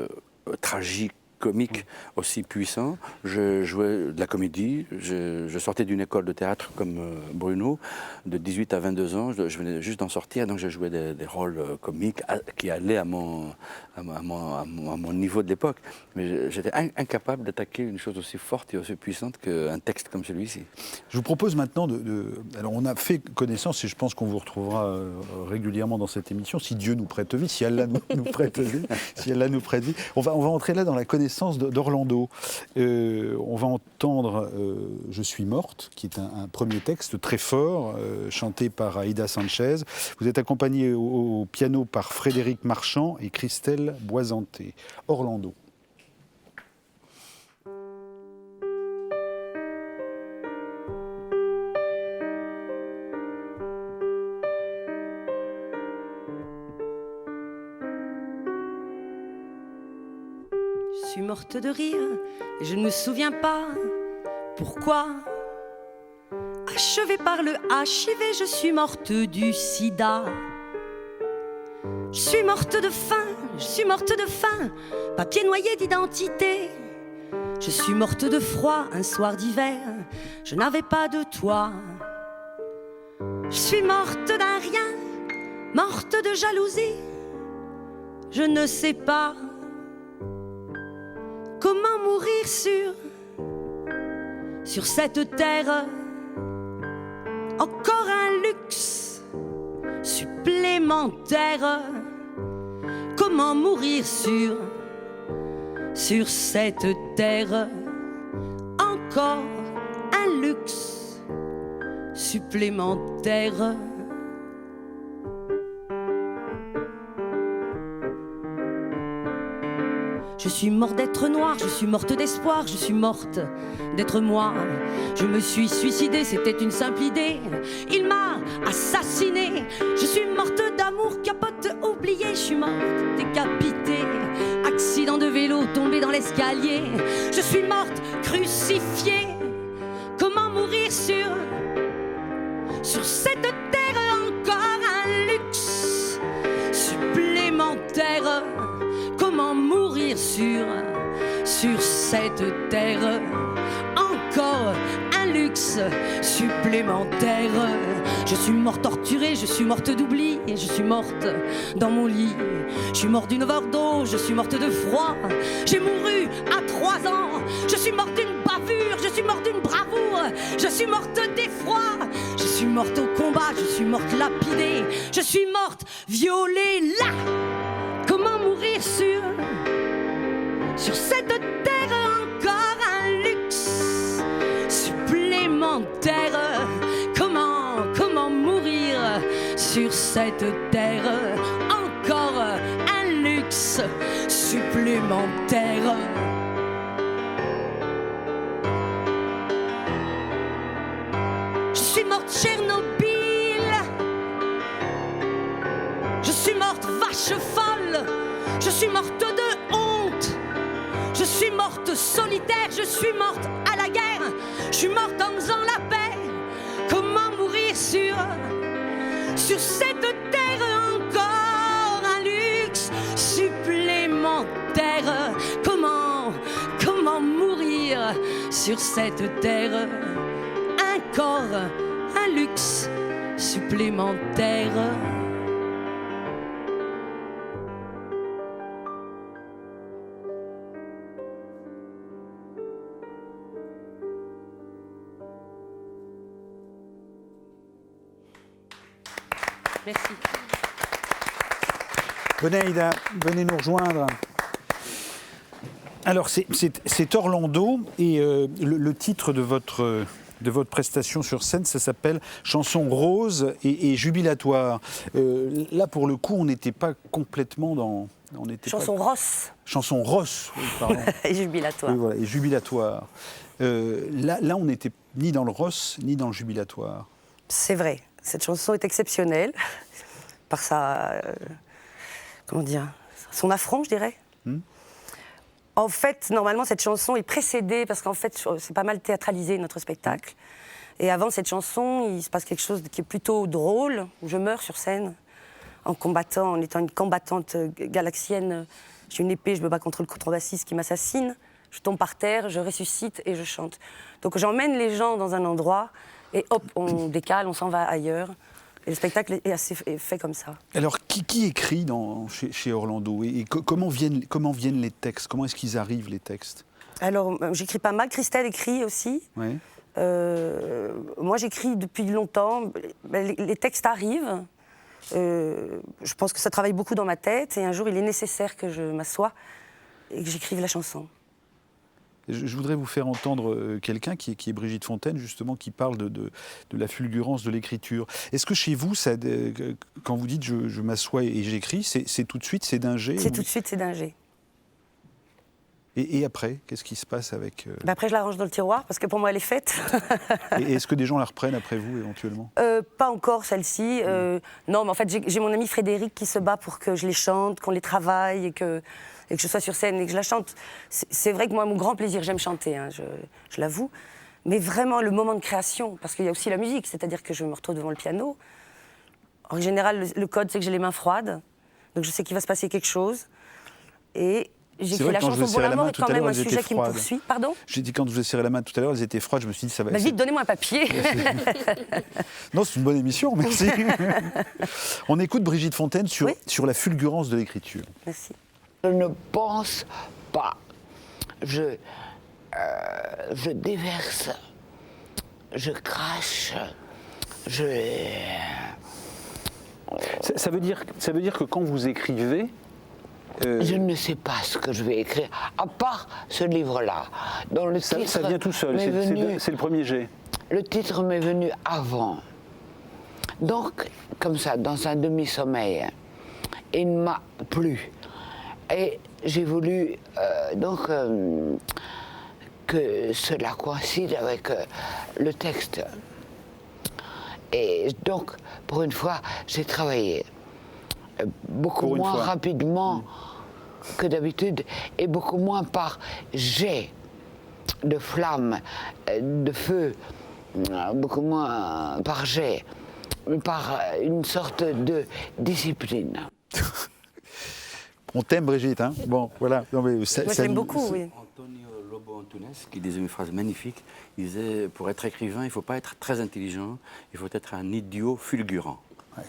S5: tragique, comique aussi puissant. Je jouais de la comédie, je sortais d'une école de théâtre comme Bruno, de 18 à 22 ans, je venais juste d'en sortir, donc je jouais des rôles comiques qui allaient à mon niveau de l'époque. Mais j'étais incapable d'attaquer une chose aussi forte et aussi puissante qu'un texte comme celui-ci.
S2: Je vous propose maintenant Alors on a fait connaissance et je pense qu'on vous retrouvera régulièrement dans cette émission, si Dieu nous prête vie, si Allah nous prête vie, si Allah nous prête vie. On va entrer là dans la connaissance naissance d'Orlando. On va entendre Je suis morte, qui est un premier texte très fort, chanté par Aïda Sanchez. Vous êtes accompagné au piano par Frédéric Marchand et Christelle Boisanté. Orlando.
S12: Je suis morte de rire, et je ne me souviens pas pourquoi. Achevée par le HIV, je suis morte du sida. Je suis morte de faim, je suis morte de faim, papier noyé d'identité. Je suis morte de froid un soir d'hiver, je n'avais pas de toit. Je suis morte d'un rien, morte de jalousie. Je ne sais pas comment mourir sur cette terre. Encore un luxe supplémentaire. Comment mourir sur cette terre. Encore un luxe supplémentaire. Je suis morte d'être noire, je suis morte d'espoir, je suis morte d'être moi. Je me suis suicidée, c'était une simple idée. Il m'a assassinée. Je suis morte d'amour, capote oubliée. Je suis morte décapitée. Accident de vélo, tombée dans l'escalier. Je suis morte crucifiée. Comment mourir sur cette terre. Encore un luxe supplémentaire. Comment mourir sur cette terre. Encore un luxe supplémentaire. Je suis morte torturée, je suis morte d'oubli. Et je suis morte dans mon lit. Je suis morte d'une overdose, je suis morte de froid. J'ai mouru à 3 ans. Je suis morte d'une bavure, je suis morte d'une bravoure. Je suis morte d'effroi. Je suis morte au combat, je suis morte lapidée. Je suis morte violée là. Comment mourir sur cette terre. Encore un luxe supplémentaire. Comment mourir sur cette terre. Encore un luxe supplémentaire. Je suis morte Tchernobyl. Je suis morte vache folle. Je suis morte de honte. Je suis morte solitaire. Je suis morte à la guerre. Je suis morte en faisant la paix. Comment mourir sur cette terre. Encore un luxe supplémentaire. Comment mourir sur cette terre. Encore un luxe supplémentaire. Merci.
S2: Venez Aïda, venez nous rejoindre. Alors c'est Orlando et le titre de votre prestation sur scène, ça s'appelle Chanson rose et jubilatoire. Là pour le coup, on n'était pas complètement dans...
S3: Chanson rosse.
S2: Chanson rosse, oui, pardon.
S3: Et jubilatoire.
S2: Oui, voilà, et jubilatoire. Là, on n'était ni dans le rosse, ni dans le jubilatoire.
S3: C'est vrai. Cette chanson est exceptionnelle par sa... comment dire, son affront, je dirais. En fait, normalement, cette chanson est précédée, parce qu'en fait, c'est pas mal théâtralisé, notre spectacle. Et avant cette chanson, il se passe quelque chose qui est plutôt drôle, où je meurs sur scène, en combattant, en étant une combattante galaxienne. J'ai une épée, je me bats contre le contrebassiste qui m'assassine. Je tombe par terre, je ressuscite et je chante. Donc j'emmène les gens dans un endroit, et hop, on décale, on s'en va ailleurs. Et le spectacle est fait comme ça.
S2: Alors, qui écrit chez Orlando et comment viennent les textes? Comment est-ce qu'ils arrivent, les textes?
S3: Alors, j'écris pas mal. Christelle écrit aussi.
S2: Ouais.
S3: Moi, j'écris depuis longtemps. Les textes arrivent. Je pense que ça travaille beaucoup dans ma tête. Et un jour, il est nécessaire que je m'assoie et que j'écrive la chanson.
S2: Je voudrais vous faire entendre quelqu'un qui est Brigitte Fontaine, justement, qui parle de la fulgurance de l'écriture. Est-ce que chez vous, quand vous dites je m'assois et j'écris, c'est tout de suite, c'est d'un jet?
S3: C'est tout de suite, c'est d'un jet.
S2: Et après, qu'est-ce qui se passe avec...
S3: Après, je la range dans le tiroir, parce que pour moi, elle est faite.
S2: Et est-ce que des gens la reprennent après vous, éventuellement?
S3: Pas encore, celle-ci. Non, mais en fait, j'ai mon ami Frédéric qui se bat pour que je les chante, qu'on les travaille, et que je sois sur scène et que je la chante. C'est vrai que moi, mon grand plaisir, j'aime chanter, hein, je l'avoue. Mais vraiment, le moment de création, parce qu'il y a aussi la musique, c'est-à-dire que je me retrouve devant le piano. En général, le code, c'est que j'ai les mains froides, donc je sais qu'il va se passer quelque chose. Et... J'écris la chanson pour l'amour est quand même un sujet qui me poursuit. Pardon?
S2: J'ai dit quand je vous ai serré la main tout à l'heure, elles étaient froides, je me suis dit ça va...
S3: Vite, donnez-moi un papier.
S2: Non, c'est une bonne émission, merci. On écoute Brigitte Fontaine sur la fulgurance de l'écriture.
S3: Merci.
S13: Je ne pense pas. Je déverse, je crache,
S2: Ça veut dire que quand vous écrivez...
S13: Je ne sais pas ce que je vais écrire, à part ce livre-là.
S2: Ça vient tout seul, c'est le premier jet.
S13: Le titre m'est venu avant. Donc, comme ça, dans un demi-sommeil, il m'a plu. Et j'ai voulu que cela coïncide avec le texte. Et donc, pour une fois, j'ai travaillé beaucoup moins rapidement que d'habitude et beaucoup moins par jet de flamme, de feu, beaucoup moins par jet, mais par une sorte de discipline.
S2: On t'aime, Brigitte, hein? Bon, voilà. Non, mais
S3: moi, j'aime beaucoup, oui.
S5: Antonio Lobo Antunes, qui disait une phrase magnifique, il disait, pour être écrivain, il ne faut pas être très intelligent, il faut être un idiot fulgurant.
S2: Ouais.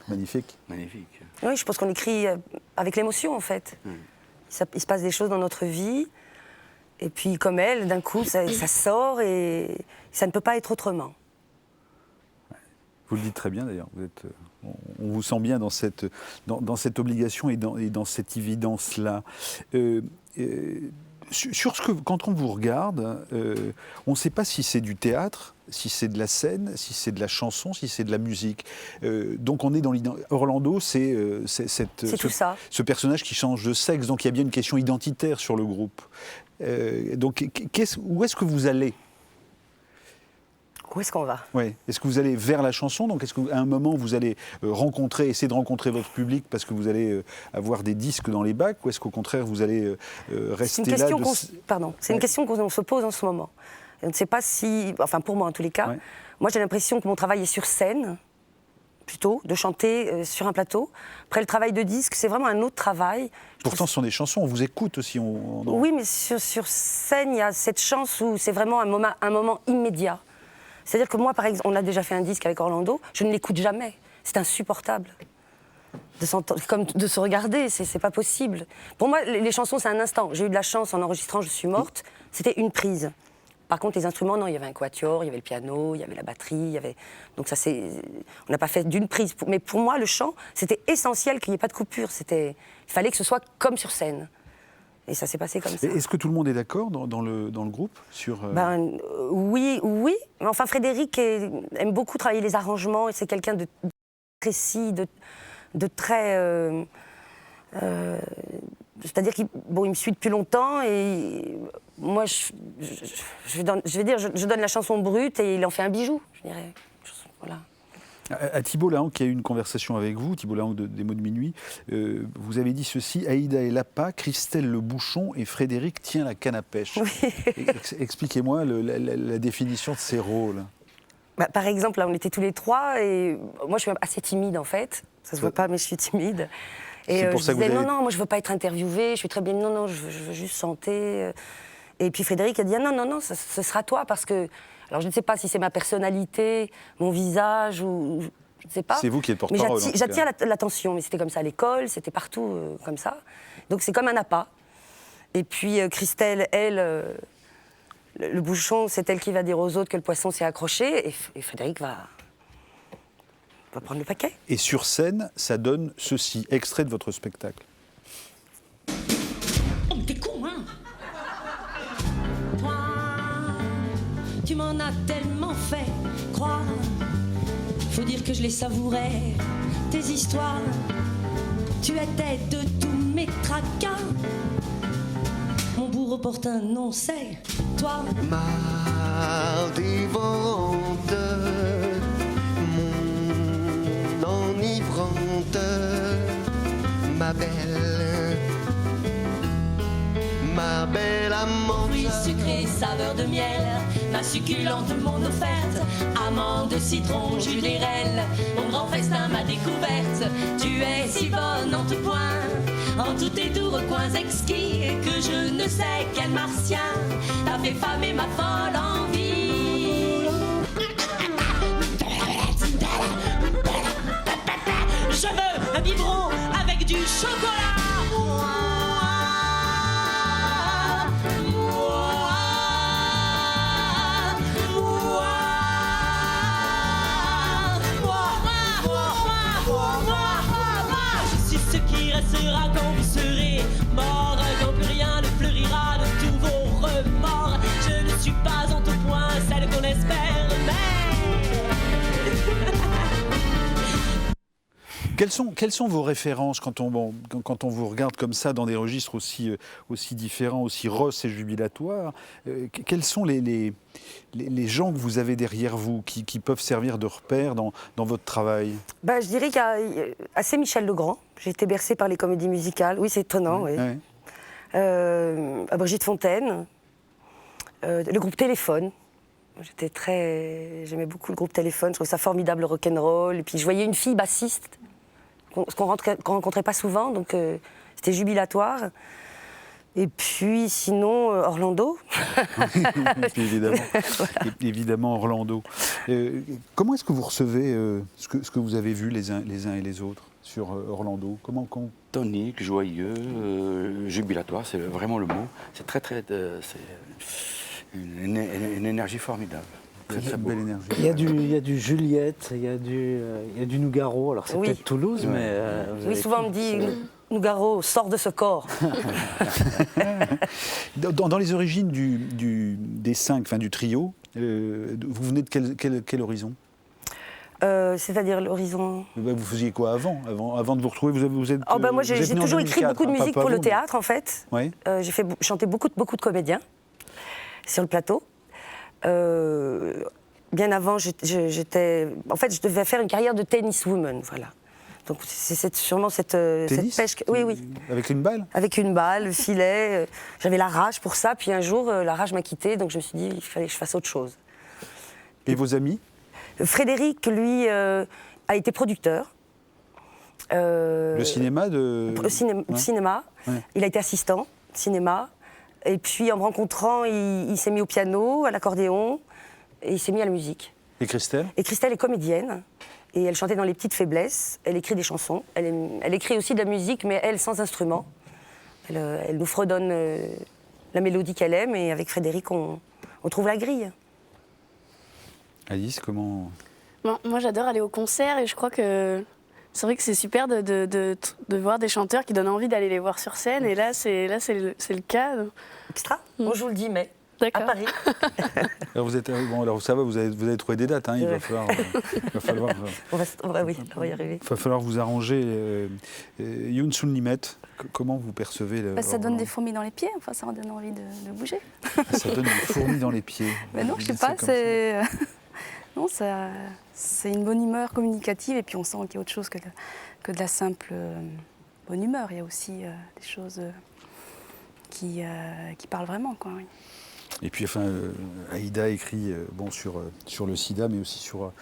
S2: Magnifique.
S5: Magnifique.
S3: Oui, je pense qu'on écrit avec l'émotion, en fait. Il se passe des choses dans notre vie, et puis comme elle, d'un coup, ça sort, et ça ne peut pas être autrement.
S2: Vous le dites très bien, d'ailleurs. On vous sent bien dans cette obligation et dans cette évidence-là. Quand on vous regarde, on ne sait pas si c'est du théâtre, si c'est de la scène, si c'est de la chanson, si c'est de la musique. Donc on est dans Orlando, c'est ce personnage qui change de sexe, donc il y a bien une question identitaire sur le groupe. Donc où est-ce que vous allez ?
S3: Où est-ce qu'on va?
S2: Ouais. Est-ce que vous allez vers la chanson? Donc est-ce qu'à un moment vous allez essayer de rencontrer votre public parce que vous allez avoir des disques dans les bacs, ou est-ce qu'au contraire vous allez rester là?
S3: C'est une question qu'on se pose en ce moment. On ne sait pas si, enfin pour moi en tous les cas, moi j'ai l'impression que mon travail est sur scène, plutôt, de chanter sur un plateau. Après le travail de disque, c'est vraiment un autre travail.
S2: Pourtant ce sont des chansons, on vous écoute aussi.
S3: Oui, mais sur scène, il y a cette chance où c'est vraiment un moment immédiat. C'est-à-dire que moi, par exemple, on a déjà fait un disque avec Orlando, je ne l'écoute jamais. C'est insupportable de se regarder, c'est pas possible. Pour moi, les chansons, c'est un instant. J'ai eu de la chance en enregistrant Je suis morte, c'était une prise. Par contre, les instruments, non, il y avait un quatuor, il y avait le piano, il y avait la batterie, il y avait... Donc ça, on n'a pas fait d'une prise. Mais pour moi, le chant, c'était essentiel qu'il n'y ait pas de coupure. Il fallait que ce soit comme sur scène. Et ça s'est passé comme ça.
S2: Est-ce que tout le monde est d'accord dans le groupe sur
S3: Oui. Mais enfin, Frédéric aime beaucoup travailler les arrangements, et c'est quelqu'un de précis, de très... c'est-à-dire qu'il me suit depuis longtemps, et moi, je donne la chanson brute et il en fait un bijou, je dirais. Voilà.
S2: À Thibault Lahanque, qui a eu une conversation avec vous, Thibault Lahanque des Mots de Minuit, vous avez dit ceci: Aïda est l'appât, Christelle le bouchon et Frédéric tient la canne à pêche. Oui. Expliquez-moi la définition de ces rôles.
S3: Par exemple, là, on était tous les trois, et moi je suis assez timide en fait. Ça se voit pas, mais je suis timide. Et je disais non, moi je veux pas être interviewée, je suis très bien, non, je veux juste chanter. Et puis Frédéric a dit non, ce sera toi, parce que... Alors je ne sais pas si c'est ma personnalité, mon visage, ou je ne sais pas.
S2: C'est vous qui êtes porte-parole.
S3: Mais j'attire l'attention, mais c'était comme ça à l'école, c'était partout comme ça. Donc c'est comme un appât. Et puis Christelle, elle, le bouchon, c'est elle qui va dire aux autres que le poisson s'est accroché, et Frédéric va prendre le paquet.
S2: Et sur scène, ça donne ceci, extrait de votre spectacle.
S12: Oh, mais t'es con, hein? m'en as tellement fait croire. Faut dire que je les savourais, tes histoires. Tu étais de tous mes tracas. Mon bourreau porte un nom, c'est toi.
S1: Ma dévorante, mon enivrante, ma belle amante.
S12: Fruits sucrés, saveur de miel, ma succulente, mon offerte. Amande, citron, jus d'érel, mon grand festin, ma découverte. Tu es si bonne en tout point, en tous tes doux recoins exquis, que je ne sais quel martien t'a fait famer ma folle envie. Je veux un biberon avec du chocolat. Sera quand vous serez mort, quand plus rien ne fleurira de tous vos remords. Je ne suis pas en tout point celle qu'on espère,
S2: Quelles sont vos références quand on vous regarde comme ça dans des registres aussi différents, aussi rosses et jubilatoires? Quels sont les gens que vous avez derrière vous qui peuvent servir de repères dans votre travail?
S3: Je dirais qu'il y a assez Michel Legrand. J'ai été bercée par les comédies musicales. Oui, c'est étonnant, oui. Ouais. Brigitte Fontaine. Le groupe Téléphone. J'aimais beaucoup le groupe Téléphone. Je trouvais ça formidable, le rock'n'roll. Et puis je voyais une fille bassiste, ce qu'on rencontrait pas souvent, donc c'était jubilatoire. Et puis sinon, Orlando.
S2: Évidemment. Voilà. Évidemment, Orlando. Comment est-ce que vous recevez ce que vous avez vu les uns et les autres sur Orlando?
S5: Tonique, joyeux, jubilatoire, c'est vraiment le mot. C'est c'est une énergie formidable.
S2: Très belle énergie.
S7: Il y a du Juliette, il y a du Nougaro. Alors c'est peut-être Toulouse, mais...
S3: oui, souvent on me dit Nougaro, sors de ce corps.
S2: Dans les origines des 5, enfin du trio, vous venez de quel horizon?
S3: C'est-à-dire l'horizon...
S2: Vous faisiez quoi avant de vous retrouver? Vous êtes,
S3: moi j'ai toujours écrit beaucoup de musique pour le théâtre, en fait.
S2: Ouais.
S3: J'ai chanté beaucoup de comédiens sur le plateau. Bien avant, je devais faire une carrière de tenniswoman, voilà. Donc c'est sûrement cette pêche... Oui.
S2: Avec une balle?
S3: Avec une balle, le filet. J'avais la rage pour ça, puis un jour, la rage m'a quittée, donc je me suis dit qu'il fallait que je fasse autre chose.
S2: Et vos amis?
S3: Frédéric, lui, a été producteur.
S2: Le cinéma
S3: Le cinéma.
S2: Ouais.
S3: Il a été assistant cinéma. Et puis, en me rencontrant, il s'est mis au piano, à l'accordéon, et il s'est mis à la musique.
S2: Et Christelle?
S3: Et Christelle est comédienne, et elle chantait dans Les Petites Faiblesses. Elle écrit des chansons. Elle écrit aussi de la musique, mais elle, sans instrument. Elle nous fredonne la mélodie qu'elle aime, et avec Frédéric, on trouve la grille.
S2: Alice, comment...
S6: Moi, j'adore aller au concert, et je crois que c'est vrai que c'est super de voir des chanteurs qui donnent envie d'aller les voir sur scène, et là, c'est le cas.
S3: Extra. On joue le 10 mai. À Paris.
S2: Alors ça va, vous avez trouvé des dates, hein, il va falloir...
S3: on va y arriver.
S2: Il va falloir vous arranger. Youn Sun-Limet, comment vous percevez
S4: ça donne des fourmis dans les pieds, enfin ça donne envie de bouger.
S2: Ça donne des fourmis dans les pieds.
S4: Mais non, je sais pas, c'est... Non, c'est une bonne humeur communicative, et puis on sent qu'il y a autre chose que de la simple bonne humeur. Il y a aussi des choses qui parlent vraiment, quoi, oui.
S2: Et puis, enfin, Aïda écrit sur le sida, mais aussi sur...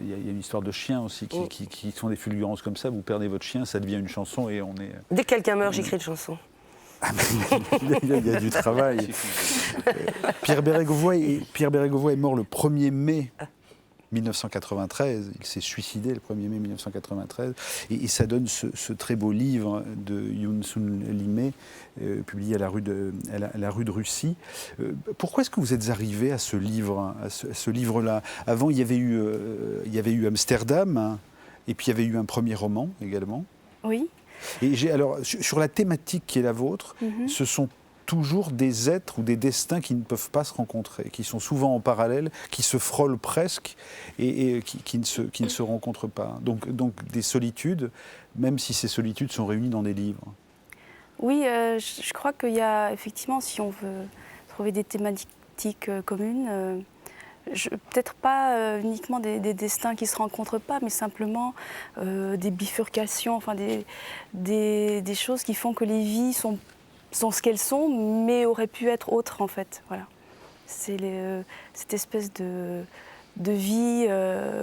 S2: Il y a une histoire de chiens aussi qui sont des fulgurances comme ça. Vous perdez votre chien, ça devient une chanson et on est...
S3: Dès que quelqu'un meurt, j'écris une chanson.
S2: Il y a du travail. Pierre Bérégovoy est mort le 1er mai 1993. Il s'est suicidé le 1er mai 1993. Et ça donne ce très beau livre de Youn Sun-Limet, publié à la rue de Russie. Pourquoi est-ce que vous êtes arrivé à ce livre, à ce livre-là? Avant, il y avait eu Amsterdam, hein, et puis il y avait eu un premier roman également.
S4: Oui.
S2: Et alors, sur la thématique qui est la vôtre, ce sont toujours des êtres ou des destins qui ne peuvent pas se rencontrer, qui sont souvent en parallèle, qui se frôlent presque et qui ne se rencontrent pas. Donc des solitudes, même si ces solitudes sont réunies dans des livres.
S4: Oui, je crois qu'il y a effectivement, si on veut trouver des thématiques communes, peut-être pas uniquement des destins qui ne se rencontrent pas, mais simplement des bifurcations, enfin des choses qui font que les vies sont ce qu'elles sont, mais auraient pu être autres en fait. Voilà. C'est cette espèce de vie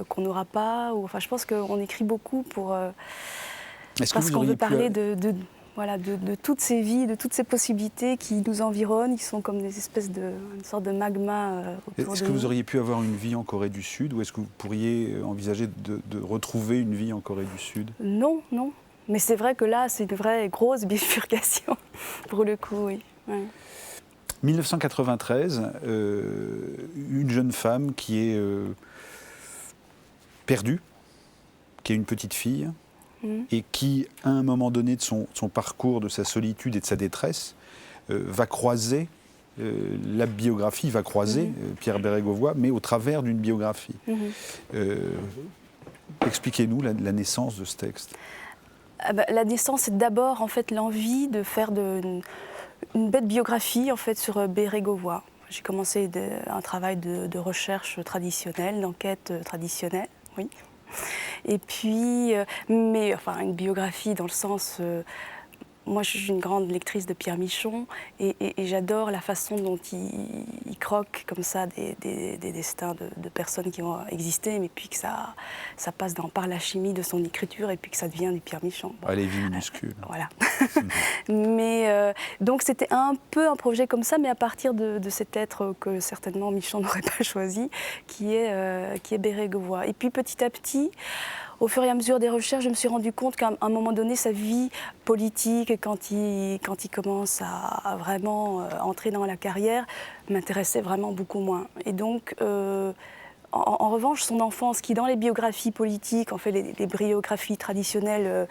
S4: qu'on n'aura pas. Enfin, je pense qu'on écrit beaucoup parce qu'on veut parler de toutes ces vies, de toutes ces possibilités qui nous environnent, qui sont comme des espèces une sorte de magma autour de nous.
S2: Est-ce que vous auriez pu avoir une vie en Corée du Sud, ou est-ce que vous pourriez envisager de retrouver une vie en Corée du Sud?
S4: Non, non. Mais c'est vrai que là, c'est une vraie grosse bifurcation, pour le coup, oui. Ouais.
S2: 1993, une jeune femme qui est perdue, qui est une petite fille, et qui, à un moment donné de son parcours, de sa solitude et de sa détresse, va croiser la biographie, va croiser Pierre Bérégovoy, mais au travers d'une biographie. Expliquez-nous la naissance de ce texte.
S4: La naissance, c'est d'abord en fait l'envie de faire une belle biographie en fait sur Bérégovoy. J'ai commencé un travail de recherche traditionnelle, d'enquête traditionnelle, oui. Et puis, mais enfin une biographie dans le sens, moi je suis une grande lectrice de Pierre Michon et j'adore la façon dont il croque comme ça des destins de personnes qui ont existé, mais puis que ça passe par la chimie de son écriture et puis que ça devient du Pierre Michon. Bon,
S2: les vies minuscules.
S4: Voilà. Mais donc c'était un peu un projet comme ça, mais à partir de cet être que certainement Michon n'aurait pas choisi, qui est Bérégovoy. Et puis petit à petit, au fur et à mesure des recherches, je me suis rendu compte qu'à un moment donné, sa vie politique, quand il commence à vraiment entrer dans la carrière, m'intéressait vraiment beaucoup moins. Et donc, en revanche, son enfance, qui dans les biographies politiques, en fait, les biographies traditionnelles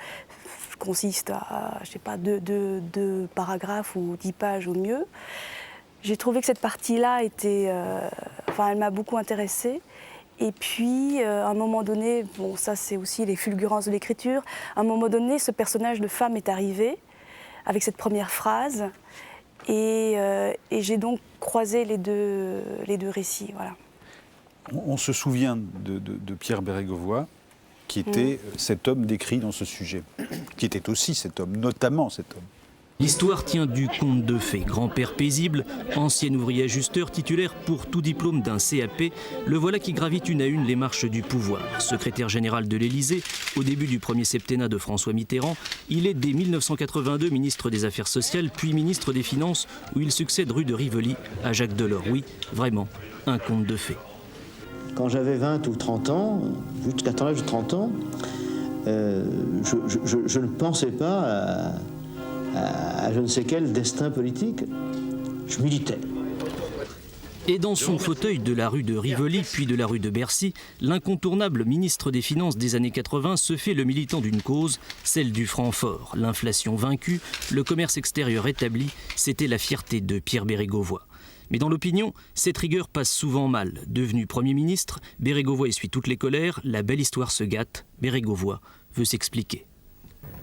S4: consistent à, je sais pas, deux paragraphes ou 10 pages au mieux, j'ai trouvé que cette partie-là elle m'a beaucoup intéressée. Et puis, à un moment donné, bon, ça c'est aussi les fulgurances de l'écriture, à un moment donné, ce personnage de femme est arrivé avec cette première phrase, et j'ai donc croisé les deux récits. Voilà.
S2: On se souvient de Pierre Bérégovoy, qui était cet homme décrit dans ce sujet, qui était aussi cet homme, notamment cet homme.
S14: L'histoire tient du conte de fées. Grand-père paisible, ancien ouvrier ajusteur titulaire pour tout diplôme d'un CAP, le voilà qui gravite une à une les marches du pouvoir. Secrétaire général de l'Élysée, au début du premier septennat de François Mitterrand, il est dès 1982 ministre des Affaires sociales, puis ministre des Finances, où il succède rue de Rivoli à Jacques Delors. Oui, vraiment, un conte de fées.
S15: Quand j'avais 20 ou 30 ans, jusqu'à l'âge de 30 ans, je ne pensais pas à je ne sais quel destin politique. Je militais.
S14: Et dans son fauteuil de la rue de Rivoli, puis de la rue de Bercy, l'incontournable ministre des Finances des années 80 se fait le militant d'une cause, celle du franc fort. L'inflation vaincue, le commerce extérieur établi, c'était la fierté de Pierre Bérégovoy. Mais dans l'opinion, cette rigueur passe souvent mal. Devenu Premier ministre, Bérégovoy essuie toutes les colères, la belle histoire se gâte, Bérégovoy veut s'expliquer.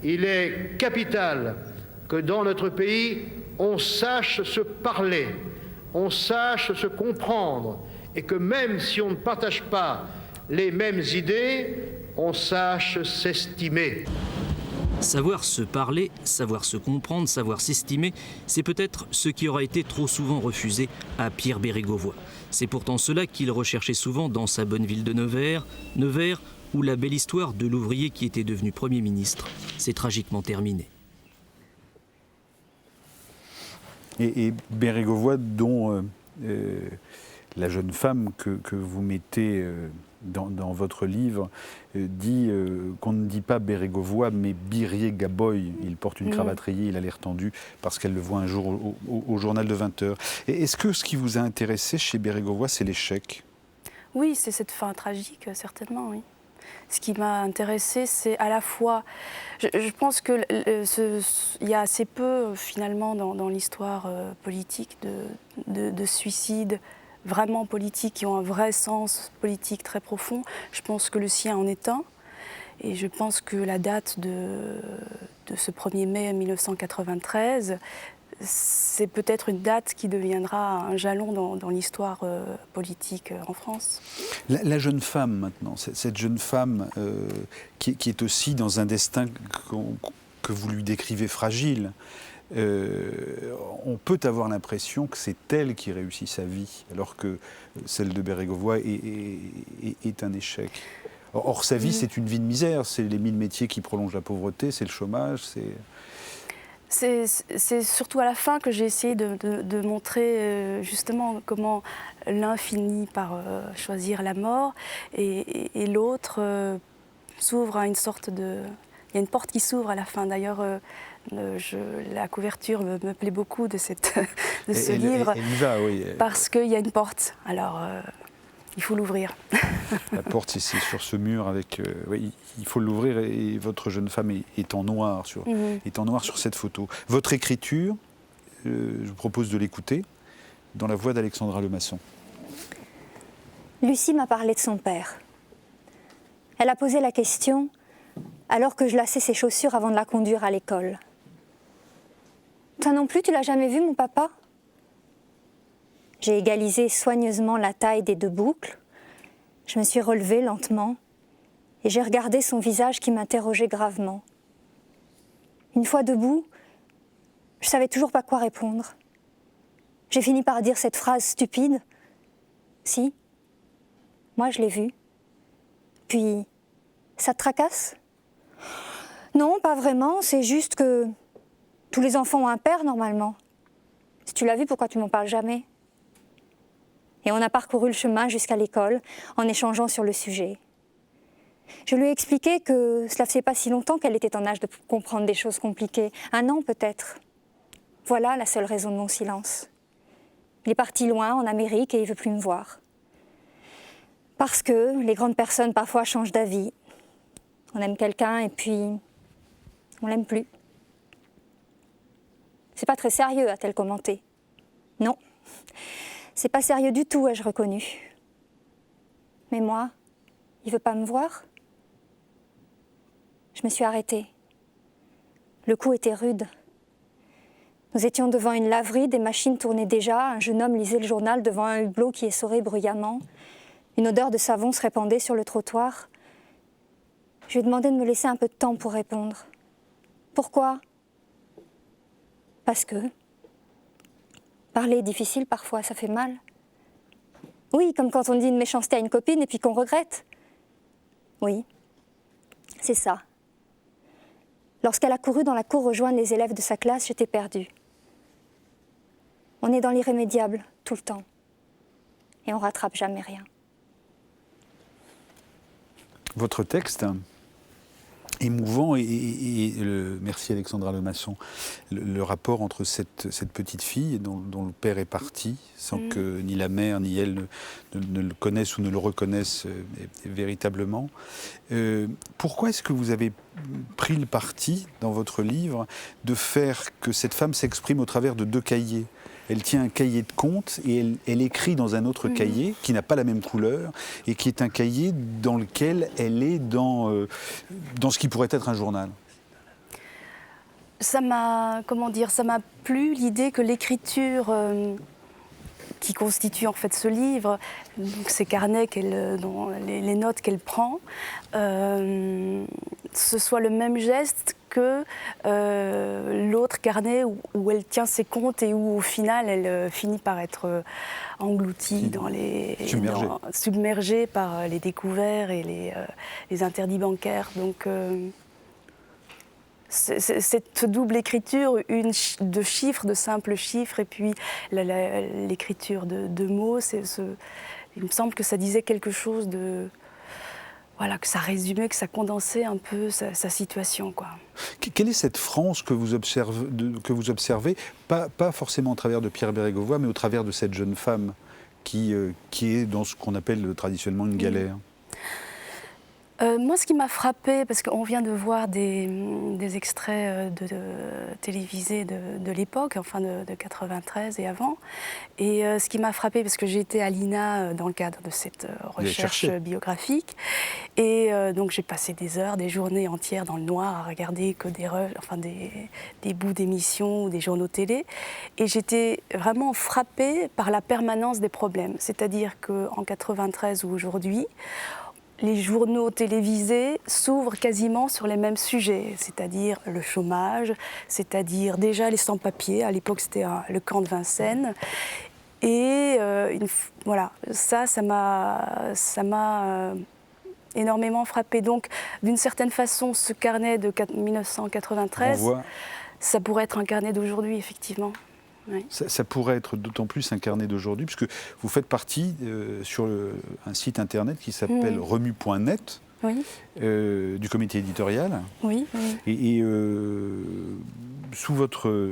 S16: Il est capital que dans notre pays, on sache se parler, on sache se comprendre, et que même si on ne partage pas les mêmes idées, on sache s'estimer.
S14: Savoir se parler, savoir se comprendre, savoir s'estimer, c'est peut-être ce qui aura été trop souvent refusé à Pierre Bérégovoy. C'est pourtant cela qu'il recherchait souvent dans sa bonne ville de Nevers, où la belle histoire de l'ouvrier qui était devenu Premier ministre s'est tragiquement terminée.
S2: Et Bérégovoy, dont la jeune femme que vous mettez dans votre livre dit qu'on ne dit pas Bérégovoy, mais Biré-Gaboy. Il porte une cravate rayée, il a l'air tendu, parce qu'elle le voit un jour au journal de 20h. Et est-ce que ce qui vous a intéressé chez Bérégovoy, c'est l'échec ?
S4: Oui, c'est cette fin tragique, certainement, oui. Ce qui m'a intéressée, c'est à la fois... Je pense qu'il y a assez peu, finalement, dans l'histoire politique de suicides vraiment politiques, qui ont un vrai sens politique très profond. Je pense que le sien en est un. Et je pense que la date de ce 1er mai 1993, c'est peut-être une date qui deviendra un jalon dans l'histoire politique en France.
S2: La jeune femme maintenant, cette jeune femme qui est aussi dans un destin que vous lui décrivez fragile, on peut avoir l'impression que c'est elle qui réussit sa vie, alors que celle de Bérégovoy est un échec. Or, sa vie, c'est une vie de misère, c'est les 1000 métiers qui prolongent la pauvreté, c'est le chômage,
S4: c'est surtout à la fin que j'ai essayé de montrer justement comment l'un finit par choisir la mort et l'autre s'ouvre à une sorte de... Il y a une porte qui s'ouvre à la fin. D'ailleurs, la couverture me plaît beaucoup de ce livre,
S2: oui.
S4: Parce qu'il y a une porte. Alors, il faut l'ouvrir.
S2: La porte, c'est sur ce mur avec... oui, il faut l'ouvrir et votre jeune femme est en noir sur cette photo. Votre écriture, je vous propose de l'écouter, dans la voix d'Alexandra Lemasson.
S17: Lucie m'a parlé de son père. Elle a posé la question alors que je lassais ses chaussures avant de la conduire à l'école. Toi non plus, tu l'as jamais vu, mon papa ? J'ai égalisé soigneusement la taille des 2 boucles. Je me suis relevée lentement et j'ai regardé son visage qui m'interrogeait gravement. Une fois debout, je savais toujours pas quoi répondre. J'ai fini par dire cette phrase stupide. Si, moi je l'ai vu. Puis, ça te tracasse ? Non, pas vraiment, c'est juste que tous les enfants ont un père normalement. Si tu l'as vu, pourquoi tu m'en parles jamais ? Et on a parcouru le chemin jusqu'à l'école en échangeant sur le sujet. Je lui ai expliqué que cela faisait pas si longtemps qu'elle était en âge de comprendre des choses compliquées. 1 an peut-être. Voilà la seule raison de mon silence. Il est parti loin, en Amérique, et il veut plus me voir. Parce que les grandes personnes parfois changent d'avis. On aime quelqu'un et puis on l'aime plus. C'est pas très sérieux, a-t-elle commenté. Non, c'est pas sérieux du tout, ai-je reconnu. Mais moi, il veut pas me voir. Je me suis arrêtée. Le coup était rude. Nous étions devant une laverie, des machines tournaient déjà, un jeune homme lisait le journal devant un hublot qui essorait bruyamment. Une odeur de savon se répandait sur le trottoir. Je lui ai demandé de me laisser un peu de temps pour répondre. Pourquoi ? Parce que parler est difficile parfois, ça fait mal. Oui, comme quand on dit une méchanceté à une copine et puis qu'on regrette. Oui, c'est ça. Lorsqu'elle a couru dans la cour rejoindre les élèves de sa classe, j'étais perdue. On est dans l'irrémédiable, tout le temps. Et on rattrape jamais rien.
S2: Votre texte, émouvant, merci Alexandra Lemasson, le rapport entre cette petite fille dont le père est parti, sans que ni la mère ni elle ne le connaissent ou ne le reconnaissent véritablement. Pourquoi est-ce que vous avez pris le parti, dans votre livre, de faire que cette femme s'exprime au travers de 2 cahiers ? Elle tient un cahier de contes et elle écrit dans un autre cahier qui n'a pas la même couleur et qui est un cahier dans lequel elle est dans ce qui pourrait être un journal.
S4: Ça m'a plu l'idée que l'écriture qui constitue en fait ce livre, donc ces carnets, les notes qu'elle prend, ce soit le même geste que l'autre carnet où elle tient ses comptes et où au final elle finit par être engloutie submergée par les découverts et les interdits bancaires. Donc cette double écriture, une de chiffres, de simples chiffres, et puis l'écriture de mots, il me semble que ça disait quelque chose de... Voilà, que ça résumait, que ça condensait un peu sa situation, quoi.
S2: Quelle est cette France que vous observez, pas forcément au travers de Pierre Bérégovoy, mais au travers de cette jeune femme qui est dans ce qu'on appelle traditionnellement une galère ?
S4: Moi, ce qui m'a frappée, parce qu'on vient de voir des extraits télévisés de l'époque, enfin de 93 et avant, et ce qui m'a frappée, parce que j'ai été à l'INA dans le cadre de cette recherche biographique, et donc j'ai passé des heures, des journées entières dans le noir à regarder que des bouts d'émissions ou des journaux télé, et j'étais vraiment frappée par la permanence des problèmes. C'est-à-dire qu'en 93 ou aujourd'hui, les journaux télévisés s'ouvrent quasiment sur les mêmes sujets, c'est-à-dire le chômage, c'est-à-dire déjà les sans-papiers, à l'époque c'était le camp de Vincennes. Et voilà, ça m'a énormément frappée. Donc d'une certaine façon, ce carnet de 1993, ça pourrait être un carnet d'aujourd'hui, effectivement. Oui.
S2: Ça pourrait être d'autant plus un carnet d'aujourd'hui, puisque vous faites partie sur un site internet qui s'appelle remue.net, du comité éditorial.
S4: Oui.
S2: Et sous votre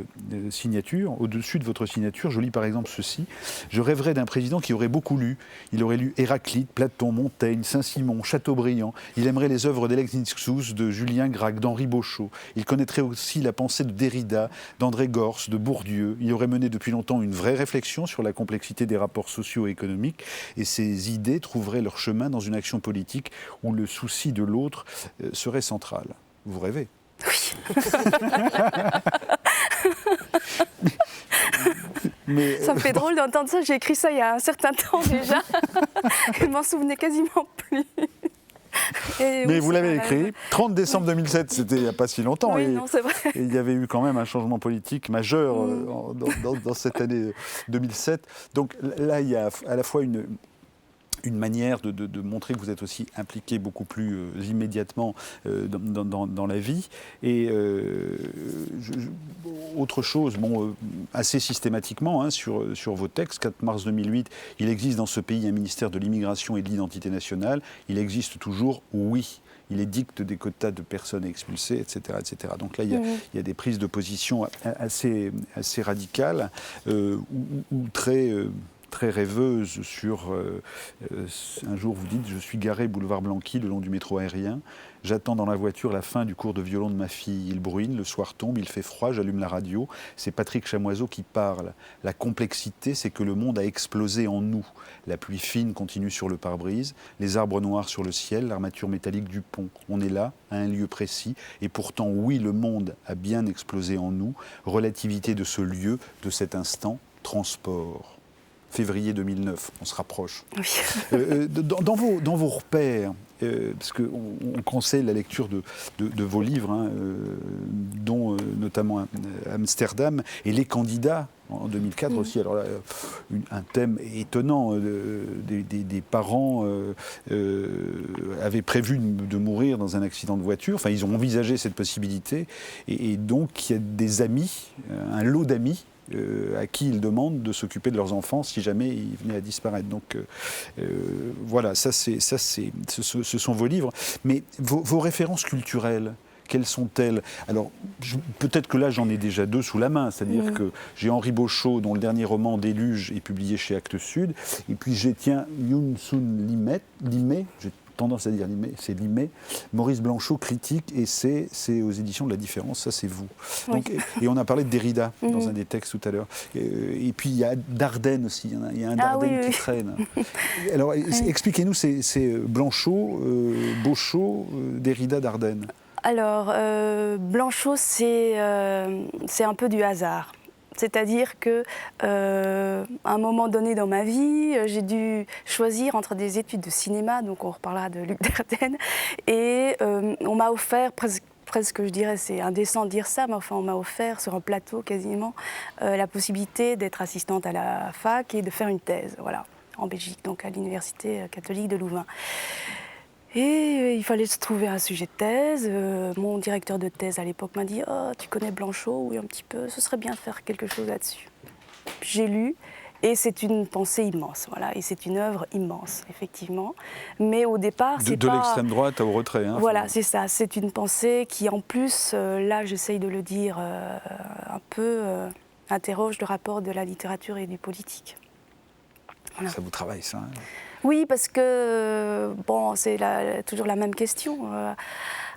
S2: signature, au-dessus de votre signature, je lis par exemple ceci: je rêverais d'un président qui aurait beaucoup lu. Il aurait lu Héraclite, Platon, Montaigne, Saint-Simon, Chateaubriand. Il aimerait les œuvres d'Alex Nixous, de Julien Gracq, d'Henri Beauchot. Il connaîtrait aussi la pensée de Derrida, d'André Gorz, de Bourdieu. Il aurait mené depuis longtemps une vraie réflexion sur la complexité des rapports sociaux et économiques, et ses idées trouveraient leur chemin dans une action politique où le souci de l'autre serait central. Vous rêvez?
S4: Oui.
S2: Mais
S4: ça me fait drôle d'entendre ça. J'ai écrit ça il y a un certain temps déjà. Je m'en souvenais quasiment plus.
S2: Mais vous l'avez écrit, 30 décembre 2007, c'était il n'y a pas si longtemps.
S4: Oui, non, c'est vrai.
S2: Et il y avait eu quand même un changement politique majeur dans cette année 2007. Donc là, il y a à la fois une manière de montrer que vous êtes aussi impliqué beaucoup plus immédiatement dans la vie. Et autre chose, assez systématiquement sur vos textes, 4 mars 2008, il existe dans ce pays un ministère de l'immigration et de l'identité nationale. Il existe toujours, oui. Il édicte des quotas de personnes expulsées, etc. etc. Donc là, il y a des prises de position assez radicales ou très rêveuse sur... un jour, vous dites, je suis garé boulevard Blanqui, le long du métro aérien. J'attends dans la voiture la fin du cours de violon de ma fille. Il bruine, le soir tombe, il fait froid, j'allume la radio. C'est Patrick Chamoiseau qui parle. La complexité, c'est que le monde a explosé en nous. La pluie fine continue sur le pare-brise, les arbres noirs sur le ciel, l'armature métallique du pont. On est là, à un lieu précis. Et pourtant, oui, le monde a bien explosé en nous. Relativité de ce lieu, de cet instant, transport. Février 2009, on se rapproche.
S4: Oui.
S2: Dans vos repères, parce qu'on conseille la lecture de vos livres, dont notamment Amsterdam, et Les Candidats, en 2004 aussi. Alors là, un thème étonnant. Des parents avaient prévu de mourir dans un accident de voiture. Enfin, ils ont envisagé cette possibilité. Et donc, il y a des amis, un lot d'amis, à qui ils demandent de s'occuper de leurs enfants si jamais ils venaient à disparaître. Donc voilà, ce sont vos livres. Mais vos références culturelles, quelles sont-elles? Alors, peut-être que là, j'en ai déjà 2 sous la main. C'est-à-dire que j'ai Henri Beauchot, dont le dernier roman, Déluge, est publié chez Actes Sud. Et puis j'ai, Youn Sun Limé, j'ai tendance à dire Limé, c'est Limé. Maurice Blanchot, Critique, et c'est aux éditions de La Différence, ça c'est vous. Donc, et on a parlé de Derrida dans un des textes tout à l'heure. Et puis il y a Dardenne aussi, il y a un Dardenne qui traîne. Alors expliquez-nous, c'est Blanchot, Beauchot, Derrida, Dardenne.
S4: Alors, Blanchot, c'est un peu du hasard. C'est-à-dire qu'à un moment donné dans ma vie, j'ai dû choisir entre des études de cinéma, donc on reparlera de Luc Dardenne, et on m'a offert, presque je dirais, c'est indécent de dire ça, mais enfin on m'a offert sur un plateau quasiment la possibilité d'être assistante à la fac et de faire une thèse, voilà, en Belgique, donc à l'Université catholique de Louvain. Et il fallait se trouver un sujet de thèse. Mon directeur de thèse à l'époque m'a dit « Oh, tu connais Blanchot ?» Oui, un petit peu. Ce serait bien de faire quelque chose là-dessus. J'ai lu et c'est une pensée immense, voilà. Et c'est une œuvre immense, effectivement. Mais au départ, c'est pas...
S2: De l'extrême droite au retrait. Hein,
S4: voilà, c'est ça. C'est une pensée qui, en plus, là, j'essaye de le dire un peu, interroge le rapport de la littérature et du politique.
S2: Voilà. Ça vous travaille, ça, hein.
S4: Oui, parce que, bon, c'est toujours la même question.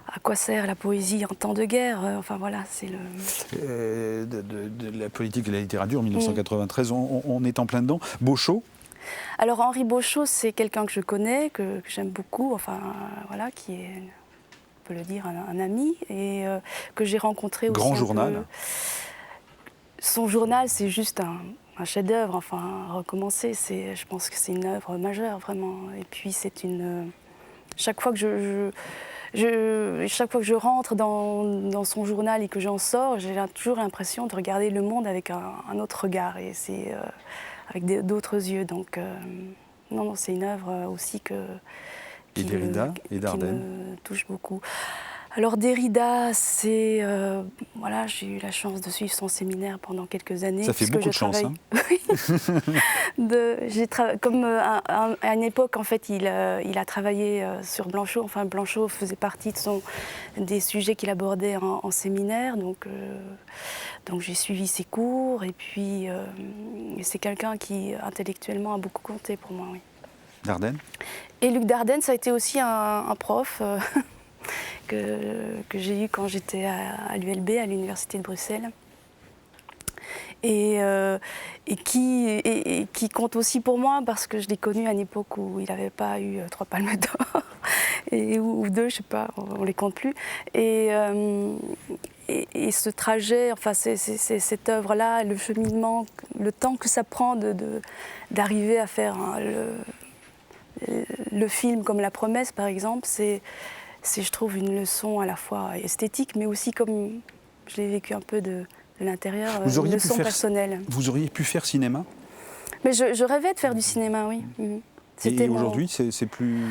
S4: À quoi sert la poésie en temps de guerre? Enfin voilà, c'est le...
S2: De la politique et de la littérature, 1993, on est en plein dedans. Beauchot?
S4: Alors Henri Beauchot, c'est quelqu'un que je connais, que j'aime beaucoup, enfin voilà, qui est, on peut le dire, un ami, et que j'ai rencontré aussi.
S2: Grand journal.
S4: Son journal, c'est juste un chef-d'œuvre, enfin recommencer, je pense que c'est une œuvre majeure, vraiment. Et puis c'est une... Chaque fois que je rentre dans son journal et que j'en sors, j'ai toujours l'impression de regarder le monde avec un autre regard, et c'est avec d'autres yeux. Donc non, c'est une œuvre aussi
S2: Et Derrida et Dardenne
S4: qui me touche beaucoup. Alors Derrida, c'est voilà, j'ai eu la chance de suivre son séminaire pendant quelques années.
S2: Ça fait beaucoup de chance, hein.
S4: Comme à une époque, en fait, il a travaillé sur Blanchot. Enfin, Blanchot faisait partie des sujets qu'il abordait en séminaire. Donc j'ai suivi ses cours. Et puis, c'est quelqu'un qui, intellectuellement, a beaucoup compté pour moi, oui.
S2: Dardenne?
S4: Et Luc Dardenne, ça a été aussi un prof que j'ai eu quand j'étais à l'ULB, à l'Université de Bruxelles. Et qui compte aussi pour moi, parce que je l'ai connu à une époque où il n'avait pas eu 3 palmes d'or, ou 2, je ne sais pas, on ne les compte plus. Et ce trajet, enfin cette œuvre-là, le cheminement, le temps que ça prend d'arriver à faire le film comme La Promesse, par exemple, c'est, je trouve, une leçon à la fois esthétique, mais aussi, comme je l'ai vécu un peu de l'intérieur, une leçon personnelle.
S2: Vous auriez pu faire cinéma?
S4: Mais je rêvais de faire du cinéma, oui.
S2: Et aujourd'hui, c'est plus...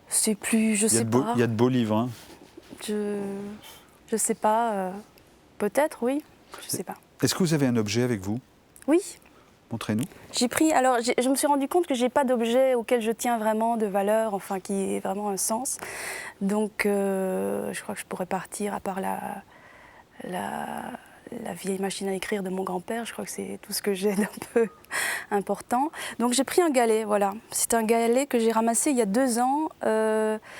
S4: C'est plus, je sais pas.
S2: Il y a de beaux livres, hein.
S4: Je sais pas, peut-être, oui, je sais pas.
S2: Est-ce que vous avez un objet avec vous?
S4: Oui.
S2: Montrez-nous.
S4: Alors je me suis rendu compte que j'ai pas d'objet auquel je tiens vraiment de valeur, enfin qui ait vraiment un sens. Donc je crois que je pourrais partir, à part la vieille machine à écrire de mon grand-père, je crois que c'est tout ce que j'ai d'un peu important. Donc j'ai pris un galet, voilà. C'est un galet que j'ai ramassé il y a 2 ans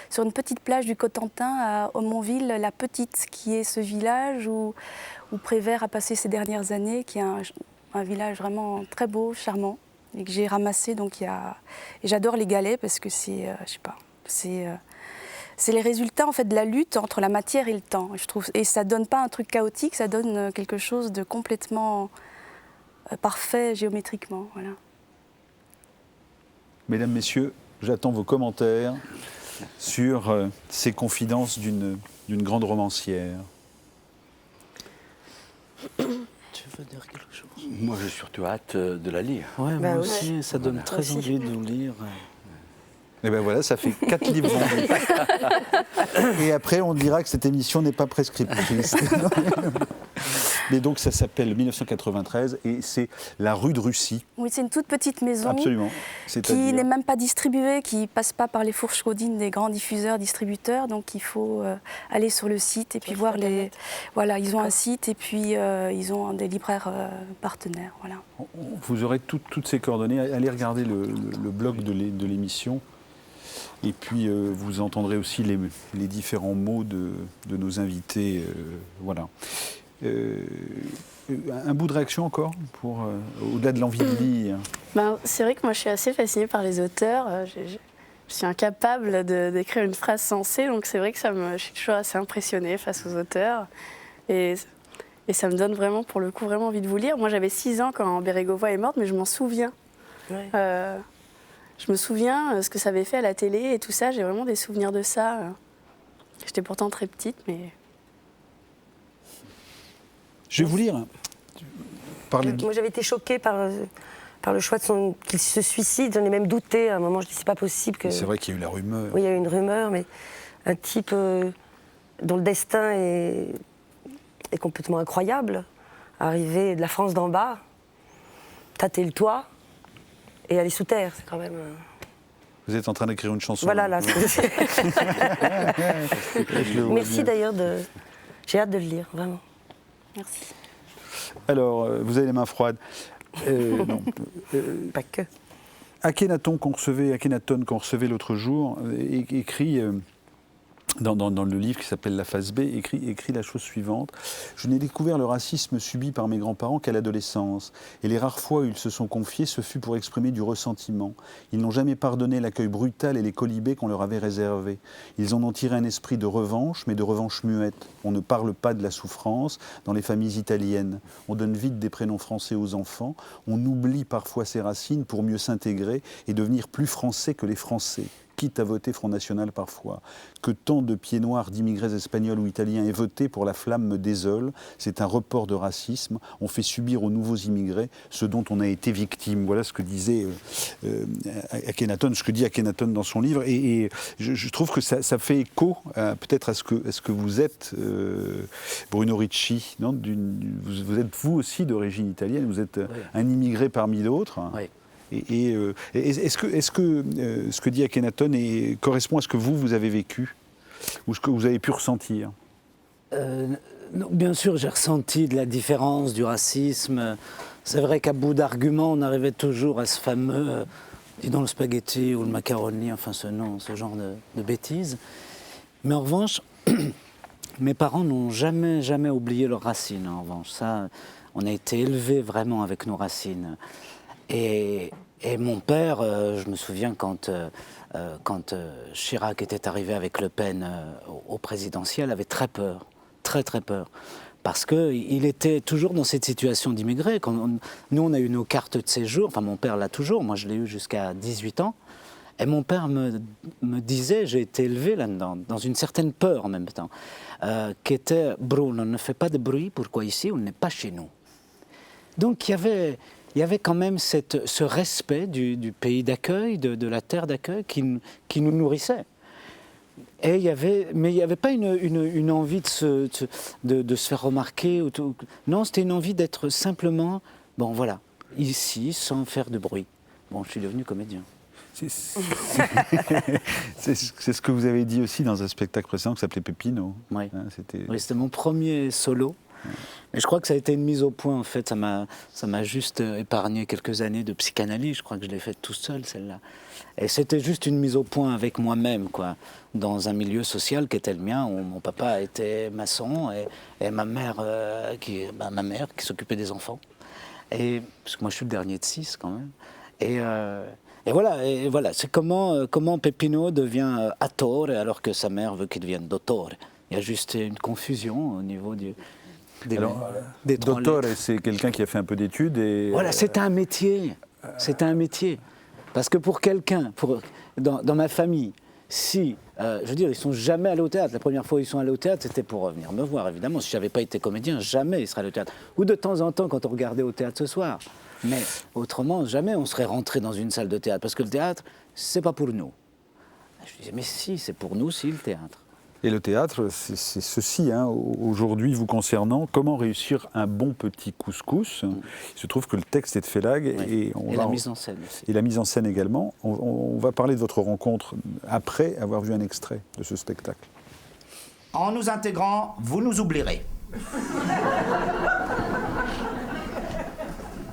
S4: sur une petite plage du Cotentin à Aumonville-la-Petite, qui est ce village où Prévert a passé ses dernières années, qui est un village vraiment très beau, charmant, et que j'ai ramassé. Donc et j'adore les galets parce que c'est, je sais pas, c'est les résultats en fait de la lutte entre la matière et le temps, je trouve. Et ça donne pas un truc chaotique, ça donne quelque chose de complètement parfait géométriquement, voilà.
S2: Mesdames, Messieurs, j'attends vos commentaires sur ces confidences d'une grande romancière.
S7: Tu veux dire quelque chose?
S5: Moi, j'ai surtout hâte de la lire.
S7: Ouais, moi aussi, ça donne très envie de vous lire.
S2: Et bien voilà, ça fait 4 livres vendus. Et après, on dira que cette émission n'est pas prescriptrice. Mais donc, ça s'appelle 1993 et c'est la rue de Russie.
S4: Oui, c'est une toute petite maison.
S2: Absolument.
S4: Qui n'est même pas distribuée, qui ne passe pas par les fourches caudines des grands diffuseurs, distributeurs. Donc, il faut aller sur le site et puis voir les... Voilà, ils ont un site et puis ils ont des libraires partenaires. Voilà.
S2: Vous aurez toutes ces coordonnées. Allez regarder le blog de l'émission. Et puis, vous entendrez aussi les différents mots de nos invités. Voilà. Un bout de réaction encore, au-delà de l'envie de lire.
S6: C'est vrai que moi, je suis assez fascinée par les auteurs. Je suis incapable d'écrire une phrase sensée, donc c'est vrai que je suis toujours assez impressionnée face aux auteurs. Et ça me donne vraiment, pour le coup, vraiment envie de vous lire. Moi, j'avais 6 ans quand Bérégovoy est morte, mais je m'en souviens. Ouais. Je me souviens ce que ça avait fait à la télé et tout ça. J'ai vraiment des souvenirs de ça. J'étais pourtant très petite, mais...
S2: Je vais vous lire.
S3: Moi, j'avais été choquée par le choix qu'il se suicide. J'en ai même douté à un moment. Je dis, c'est pas possible que...
S2: C'est vrai qu'il y a eu la rumeur.
S3: Oui, il y a eu une rumeur, mais un type dont le destin est complètement incroyable. Arriver de la France d'en bas, tâter le toit... et aller sous terre, c'est quand même...
S2: Vous êtes en train d'écrire une chanson.
S3: Voilà, là. Merci d'ailleurs J'ai hâte de le lire, vraiment. Merci.
S2: Alors, vous avez les mains froides. Non.
S3: Pas que.
S2: Akhenaton qu'on recevait l'autre jour, écrit... Dans le livre qui s'appelle La Face B, écrit la chose suivante. « Je n'ai découvert le racisme subi par mes grands-parents qu'à l'adolescence. Et les rares fois où ils se sont confiés, ce fut pour exprimer du ressentiment. Ils n'ont jamais pardonné l'accueil brutal et les colibés qu'on leur avait réservés. Ils en ont tiré un esprit de revanche, mais de revanche muette. On ne parle pas de la souffrance dans les familles italiennes. On donne vite des prénoms français aux enfants. On oublie parfois ses racines pour mieux s'intégrer et devenir plus français que les Français. Quitte à voter Front National parfois. Que tant de pieds noirs d'immigrés espagnols ou italiens aient voté pour la flamme me désole. C'est un report de racisme. On fait subir aux nouveaux immigrés ce dont on a été victime. » Voilà ce que disait Akhenaton, ce que dit Akhenaton dans son livre. Et je trouve que ça fait écho peut-être à ce que vous êtes, Bruno Ricci. Non, vous êtes vous aussi d'origine italienne. Vous êtes un immigré parmi d'autres.
S7: Oui.
S2: Et est-ce que ce que dit Akhenaton correspond à ce que vous avez vécu ou ce que vous avez pu ressentir?
S7: Non, bien sûr, j'ai ressenti de la différence, du racisme. C'est vrai qu'à bout d'arguments, on arrivait toujours à ce fameux dis donc le spaghetti ou le macaroni, enfin ce genre de bêtises. Mais en revanche, mes parents n'ont jamais oublié leurs racines. En revanche, ça, on a été élevés vraiment avec nos racines. Et mon père, je me souviens quand Chirac était arrivé avec Le Pen au présidentiel, avait très peur, très peur. Parce qu'il était toujours dans cette situation d'immigré. Nous, on a eu nos cartes de séjour, enfin mon père l'a toujours, moi je l'ai eu jusqu'à 18 ans. Et mon père me disait, j'ai été élevé là-dedans, dans une certaine peur en même temps, qui était « Bruno, ne fais pas de bruit, pourquoi ici, on n'est pas chez nous ». Donc il y avait quand même ce respect du pays d'accueil, de la terre d'accueil qui nous nourrissait. Et mais il n'y avait pas une envie de se faire remarquer. Non, c'était une envie d'être simplement, bon voilà, ici, sans faire de bruit. Bon, je suis devenu comédien.
S2: C'est ce que vous avez dit aussi dans un spectacle précédent qui s'appelait Pépino.
S7: Oui, c'était mon premier solo. Mais je crois que ça a été une mise au point, en fait. Ça m'a juste épargné quelques années de psychanalyse. Je crois que je l'ai faite tout seul, celle-là. Et c'était juste une mise au point avec moi-même, quoi, dans un milieu social qui était le mien, où mon papa était maçon et ma mère qui s'occupait des enfants. Parce que moi, je suis le dernier de 6, quand même. Et voilà, c'est comment Peppino devient attore alors que sa mère veut qu'il devienne dottore. Il y a juste une confusion au niveau des
S2: dottore, c'est quelqu'un qui a fait un peu d'études.
S7: Voilà, c'est un métier. C'est un métier. Parce que pour quelqu'un, dans ma famille, je veux dire, ils ne sont jamais allés au théâtre. La première fois où ils sont allés au théâtre, c'était pour venir me voir, évidemment. Si je n'avais pas été comédien, jamais ils seraient allés au théâtre. Ou de temps en temps, quand on regardait au théâtre ce soir. Mais autrement, jamais on serait rentré dans une salle de théâtre. Parce que le théâtre, c'est pas pour nous. Je disais, mais si, c'est pour nous, si, le théâtre.
S2: Et le théâtre, c'est ceci, hein, aujourd'hui vous concernant, comment réussir un bon petit couscous. Il se trouve que le texte est de Félag et
S7: la mise en scène aussi.
S2: Et la mise en scène également. On va parler de votre rencontre après avoir vu un extrait de ce spectacle.
S18: En nous intégrant, vous nous oublierez.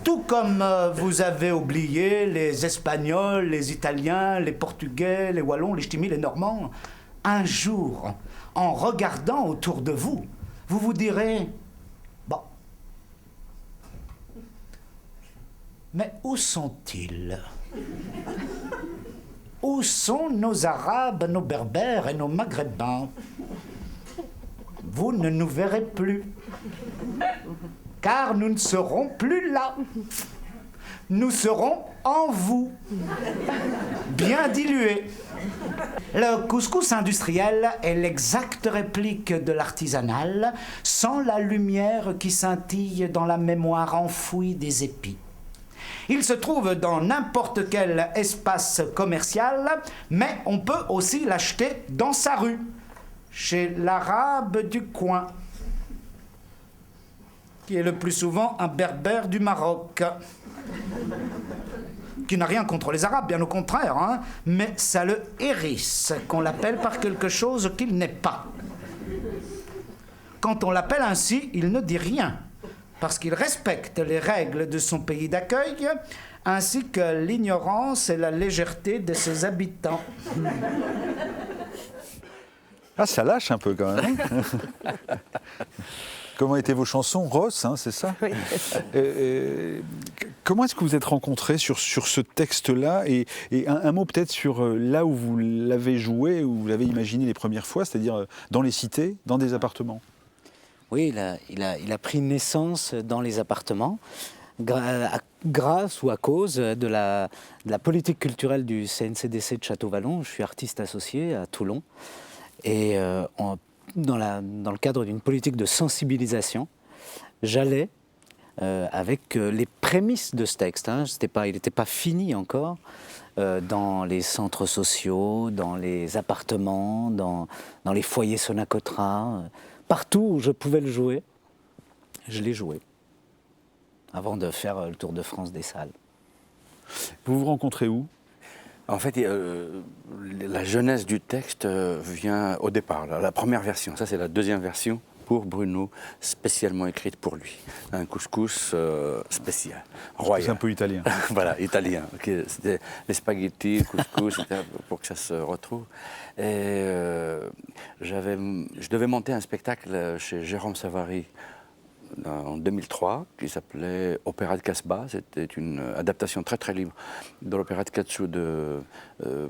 S18: Tout comme vous avez oublié les Espagnols, les Italiens, les Portugais, les Wallons, les Ch'tis, les Normands. Un jour, en regardant autour de vous, vous vous direz, bon, mais où sont-ils? Où sont nos Arabes, nos Berbères et nos Maghrébins? Vous ne nous verrez plus, car nous ne serons plus là. Nous serons en vous, bien dilués. Le couscous industriel est l'exacte réplique de l'artisanal, sans la lumière qui scintille dans la mémoire enfouie des épis. Il se trouve dans n'importe quel espace commercial, mais on peut aussi l'acheter dans sa rue, chez l'arabe du coin, qui est le plus souvent un berbère du Maroc. Qui n'a rien contre les Arabes, bien au contraire, hein, mais ça le hérisse qu'on l'appelle par quelque chose qu'il n'est pas. Quand on l'appelle ainsi, il ne dit rien, parce qu'il respecte les règles de son pays d'accueil, ainsi que l'ignorance et la légèreté de ses habitants.
S2: Ah, ça lâche un peu quand même. Comment étaient vos chansons? Ross, hein, c'est ça?
S3: Oui.
S2: Comment est-ce que vous êtes rencontrés sur ce texte-là? Et un mot peut-être sur là où vous l'avez joué, où vous l'avez imaginé les premières fois, c'est-à-dire dans les cités, dans des appartements.
S7: Oui, il a pris naissance dans les appartements, grâce ou à cause de la politique culturelle du CNCDC de Château-Vallon. Je suis artiste associé à Toulon. Et dans le cadre d'une politique de sensibilisation, j'allais avec les prémices de ce texte. Hein, il n'était pas fini encore, dans les centres sociaux, dans les appartements, dans les foyers Sonacotra, partout où je pouvais le jouer, je l'ai joué, avant de faire le tour de France des salles.
S2: Vous vous rencontrez où?
S5: En fait, la jeunesse du texte vient au départ, la première version. Ça, c'est la deuxième version pour Bruno, spécialement écrite pour lui. Un couscous spécial, royal.
S2: C'est un peu italien.
S5: Voilà, italien. C'était les spaghettis, le couscous, pour que ça se retrouve. Et je devais monter un spectacle chez Jérôme Savary en 2003, qui s'appelait Opéra de Casbah. C'était une adaptation très très libre de l'opéra de Katsu de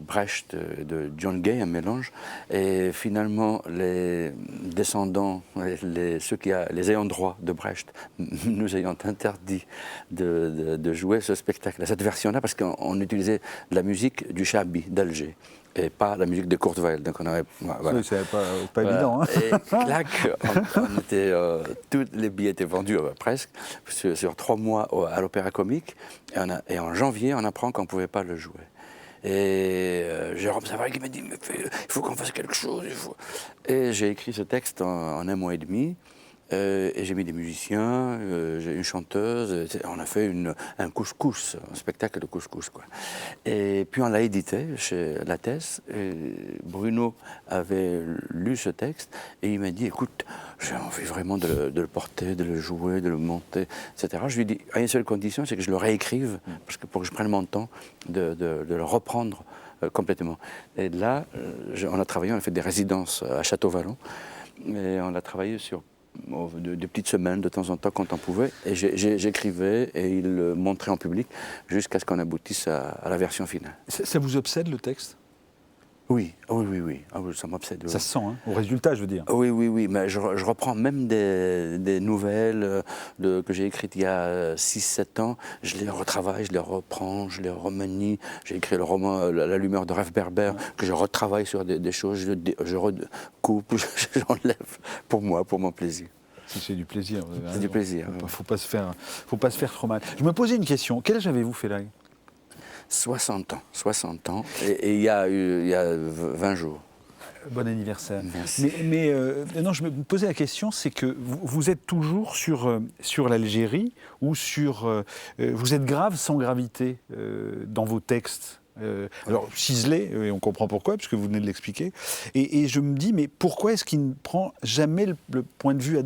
S5: Brecht et de John Gay, un mélange. Et finalement, les descendants, les ayants droit de Brecht, nous ayant interdit de jouer ce spectacle, cette version-là, parce qu'on utilisait de la musique du Chabi d'Alger. Et pas la musique de Courtevel. Donc on avait, voilà.
S2: C'est pas évident. Hein.
S5: Et clac, tous les billets étaient vendus presque sur 3 mois à l'Opéra Comique. Et en janvier, on apprend qu'on ne pouvait pas le jouer. Et Jérôme Savary qui m'a dit, mais il faut qu'on fasse quelque chose. Et j'ai écrit ce texte en 1 mois et demi. Et j'ai mis des musiciens, j'ai une chanteuse, on a fait un couscous, un spectacle de couscous, quoi. Et puis on l'a édité chez Lattès, et Bruno avait lu ce texte, et il m'a dit, écoute, j'ai envie vraiment de le porter, de le jouer, de le monter, etc. Je lui ai dit, à une seule condition, c'est que je le réécrive, parce que pour que je prenne mon temps de le reprendre complètement. Et là, on a travaillé, on a fait des résidences à Château-Vallon, et on a travaillé sur de petites semaines, de temps en temps, quand on pouvait. Et j'écrivais et il le montrait en public jusqu'à ce qu'on aboutisse à la version finale.
S2: Ça vous obsède, le texte?
S5: Oui, oui. Ah, oui, ça m'obsède. Oui.
S2: Ça se sent, hein, au résultat, je veux dire.
S5: Oui. Mais je reprends même des nouvelles que j'ai écrites il y a 6-7 ans. Je les retravaille, je les reprends, je les remanie. J'ai écrit le roman La lumière de rêve berbère, que je retravaille sur des choses, je recoupe, j'enlève pour moi, pour mon plaisir.
S2: C'est du plaisir.
S5: C'est du plaisir.
S2: Faut pas se faire trop mal. Je me posais une question. Quel âge avez-vous, Félag?
S5: 60 ans, et il y a 20 jours.
S2: Bon anniversaire.
S5: Merci.
S2: Mais non, je me posais la question, c'est que vous êtes toujours sur l'Algérie, ou vous êtes grave sans gravité dans vos textes. Alors, ciselé, et on comprend pourquoi, puisque vous venez de l'expliquer. Et je me dis, mais pourquoi est-ce qu'il ne prend jamais le point de vue,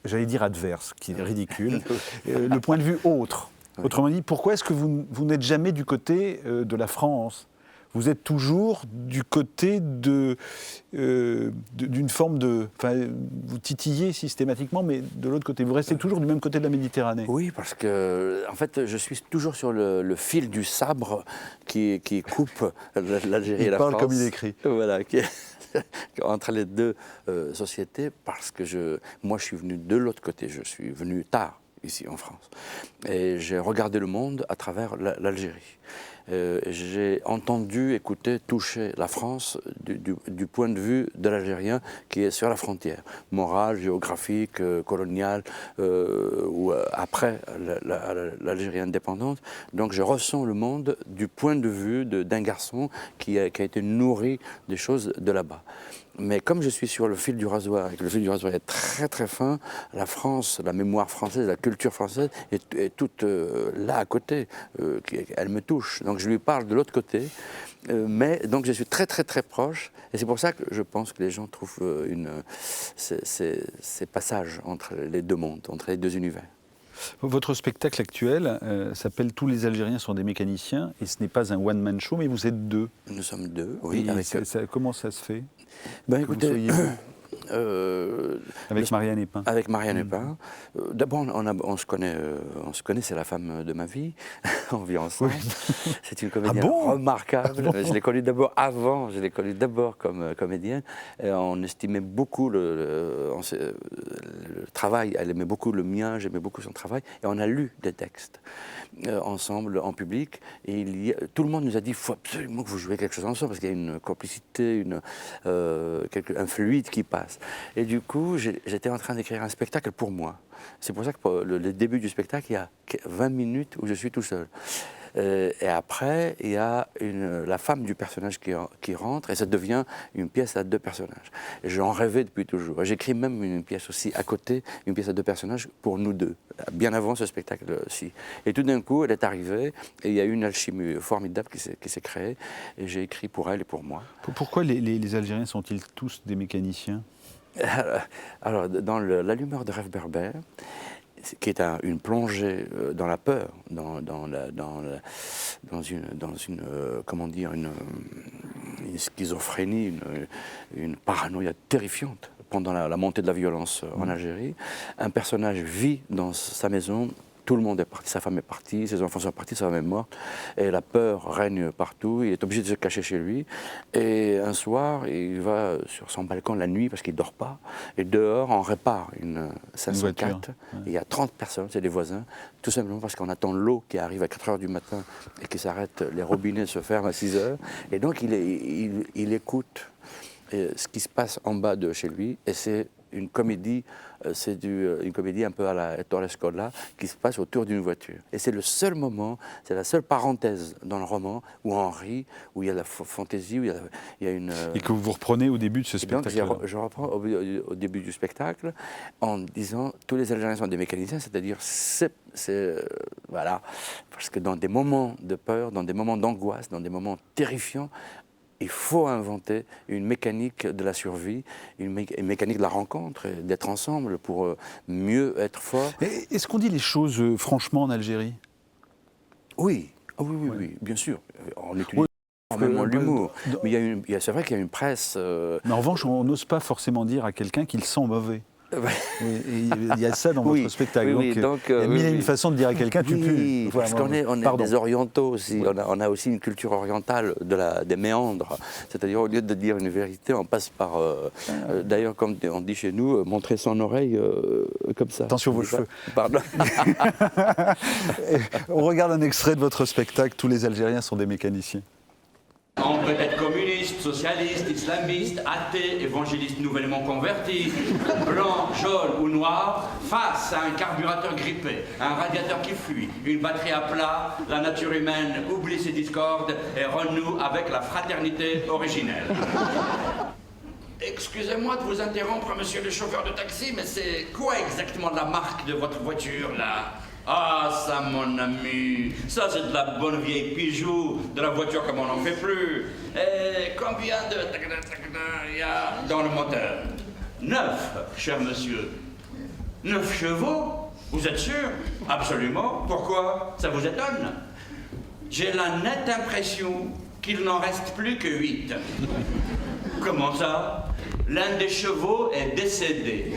S2: j'allais dire adverse, qui est ridicule, le point de vue autre? Autrement dit, pourquoi est-ce que vous n'êtes jamais du côté de la France? Vous êtes toujours du côté d'une forme de... Enfin, vous titillez systématiquement, mais de l'autre côté. Vous restez toujours du même côté de la Méditerranée.
S5: Oui, parce que, en fait, je suis toujours sur le fil du sabre qui coupe l'Algérie et la France.
S2: Il parle comme il écrit.
S5: Voilà, entre les deux sociétés, parce que moi, je suis venu de l'autre côté. Je suis venu tard, ici en France. Et j'ai regardé le monde à travers l'Algérie. J'ai entendu, écouté, touché la France du point de vue de l'Algérien qui est sur la frontière, morale, géographique, coloniale, ou après l'Algérie indépendante. Donc je ressens le monde du point de vue d'un garçon qui a été nourri des choses de là-bas. Mais comme je suis sur le fil du rasoir, et que le fil du rasoir est très très fin, la France, la mémoire française, la culture française est toute là à côté, elle me touche. Donc je lui parle de l'autre côté, mais donc je suis très très très proche, et c'est pour ça que je pense que les gens trouvent ces passages entre les deux mondes, entre les deux univers.
S2: Votre spectacle actuel s'appelle « Tous les Algériens sont des mécaniciens » et ce n'est pas un one-man show, mais vous êtes deux.
S5: Nous sommes deux, oui.
S2: Comment ça se fait
S5: Écoutez,
S2: avec Marianne Epin.
S5: Avec Marianne Epin. D'abord, on se connaît, c'est la femme de ma vie. On vit ensemble. Oui. C'est une comédienne remarquable. Je l'ai connue d'abord comme comédienne. Et on estimait beaucoup le travail. Elle aimait beaucoup le mien, j'aimais beaucoup son travail. Et on a lu des textes ensemble, en public. Et tout le monde nous a dit, il faut absolument que vous jouiez quelque chose ensemble, parce qu'il y a une complicité, un fluide qui passe. Et du coup, j'étais en train d'écrire un spectacle pour moi. C'est pour ça que le début du spectacle, il y a 20 minutes où je suis tout seul. Et après, il y a la femme du personnage qui rentre, et ça devient une pièce à deux personnages. Et j'en rêvais depuis toujours. J'écris même une pièce aussi à côté, une pièce à deux personnages pour nous deux, bien avant ce spectacle-ci. Et tout d'un coup, elle est arrivée, et il y a eu une alchimie formidable qui s'est créée, et j'ai écrit pour elle et pour moi.
S2: Pourquoi les Algériens sont-ils tous des mécaniciens ?
S5: Alors, dans l'allumeur de rêve berbère, qui est une plongée dans la peur, dans une comment dire, une schizophrénie, une paranoïa terrifiante pendant la montée de la violence en Algérie. Un personnage vit dans sa maison. Tout le monde est parti, sa femme est partie, ses enfants sont partis, sa femme est morte, et la peur règne partout, il est obligé de se cacher chez lui, et un soir, il va sur son balcon la nuit parce qu'il ne dort pas, et dehors, on répare une 504, il y a 30 personnes, c'est des voisins, tout simplement parce qu'on attend l'eau qui arrive à 4 h du matin, et qui s'arrête, les robinets se ferment à 6 h, et donc il écoute ce qui se passe en bas de chez lui, et c'est une comédie, une comédie un peu à la Ettore Scola qui se passe autour d'une voiture. Et c'est le seul moment, c'est la seule parenthèse dans le roman où on rit, où il y a la fantaisie, où il y a une...
S2: Et que vous reprenez au début de ce spectacle.
S5: Je reprends au début du spectacle en disant tous les Algériens sont des mécaniciens, c'est-à-dire voilà, parce que dans des moments de peur, dans des moments d'angoisse, dans des moments terrifiants, il faut inventer une mécanique de la survie, une mécanique de la rencontre, d'être ensemble pour mieux être fort.
S2: Est-ce qu'on dit les choses franchement en Algérie ?
S5: Oui, oui, bien sûr. On utilise énormément l'humour. Mais c'est vrai qu'il y a une presse...
S2: Mais en revanche, on n'ose pas forcément dire à quelqu'un qu'il sent mauvais. Il y a ça dans votre spectacle. Donc, il y a mille et une façons de dire à quelqu'un tu pues.
S5: Parce qu'on est des orientaux aussi. On a aussi une culture orientale des méandres. C'est-à-dire, au lieu de dire une vérité, on passe par. D'ailleurs, comme on dit chez nous, montrer son oreille comme ça.
S2: Attention vos cheveux.
S5: Pardon.
S2: On regarde un extrait de votre spectacle. Tous les Algériens sont des mécaniciens.
S19: On peut être communiste, socialiste, islamiste, athée, évangéliste nouvellement converti, blanc, jaune ou noir, face à un carburateur grippé, un radiateur qui fuit, une batterie à plat, la nature humaine oublie ses discordes et renoue avec la fraternité originelle. Excusez-moi de vous interrompre, monsieur le chauffeur de taxi, mais c'est quoi exactement la marque de votre voiture, là ? Ah, ça, mon ami, ça, c'est de la bonne vieille Peugeot, de la voiture comme on n'en fait plus. Et combien de... il y a dans le moteur ? 9, cher monsieur. 9 chevaux ? Vous êtes sûr ? Absolument. Pourquoi ? Ça vous étonne ? J'ai la nette impression qu'il n'en reste plus que 8. Comment ça ? L'un des chevaux est décédé.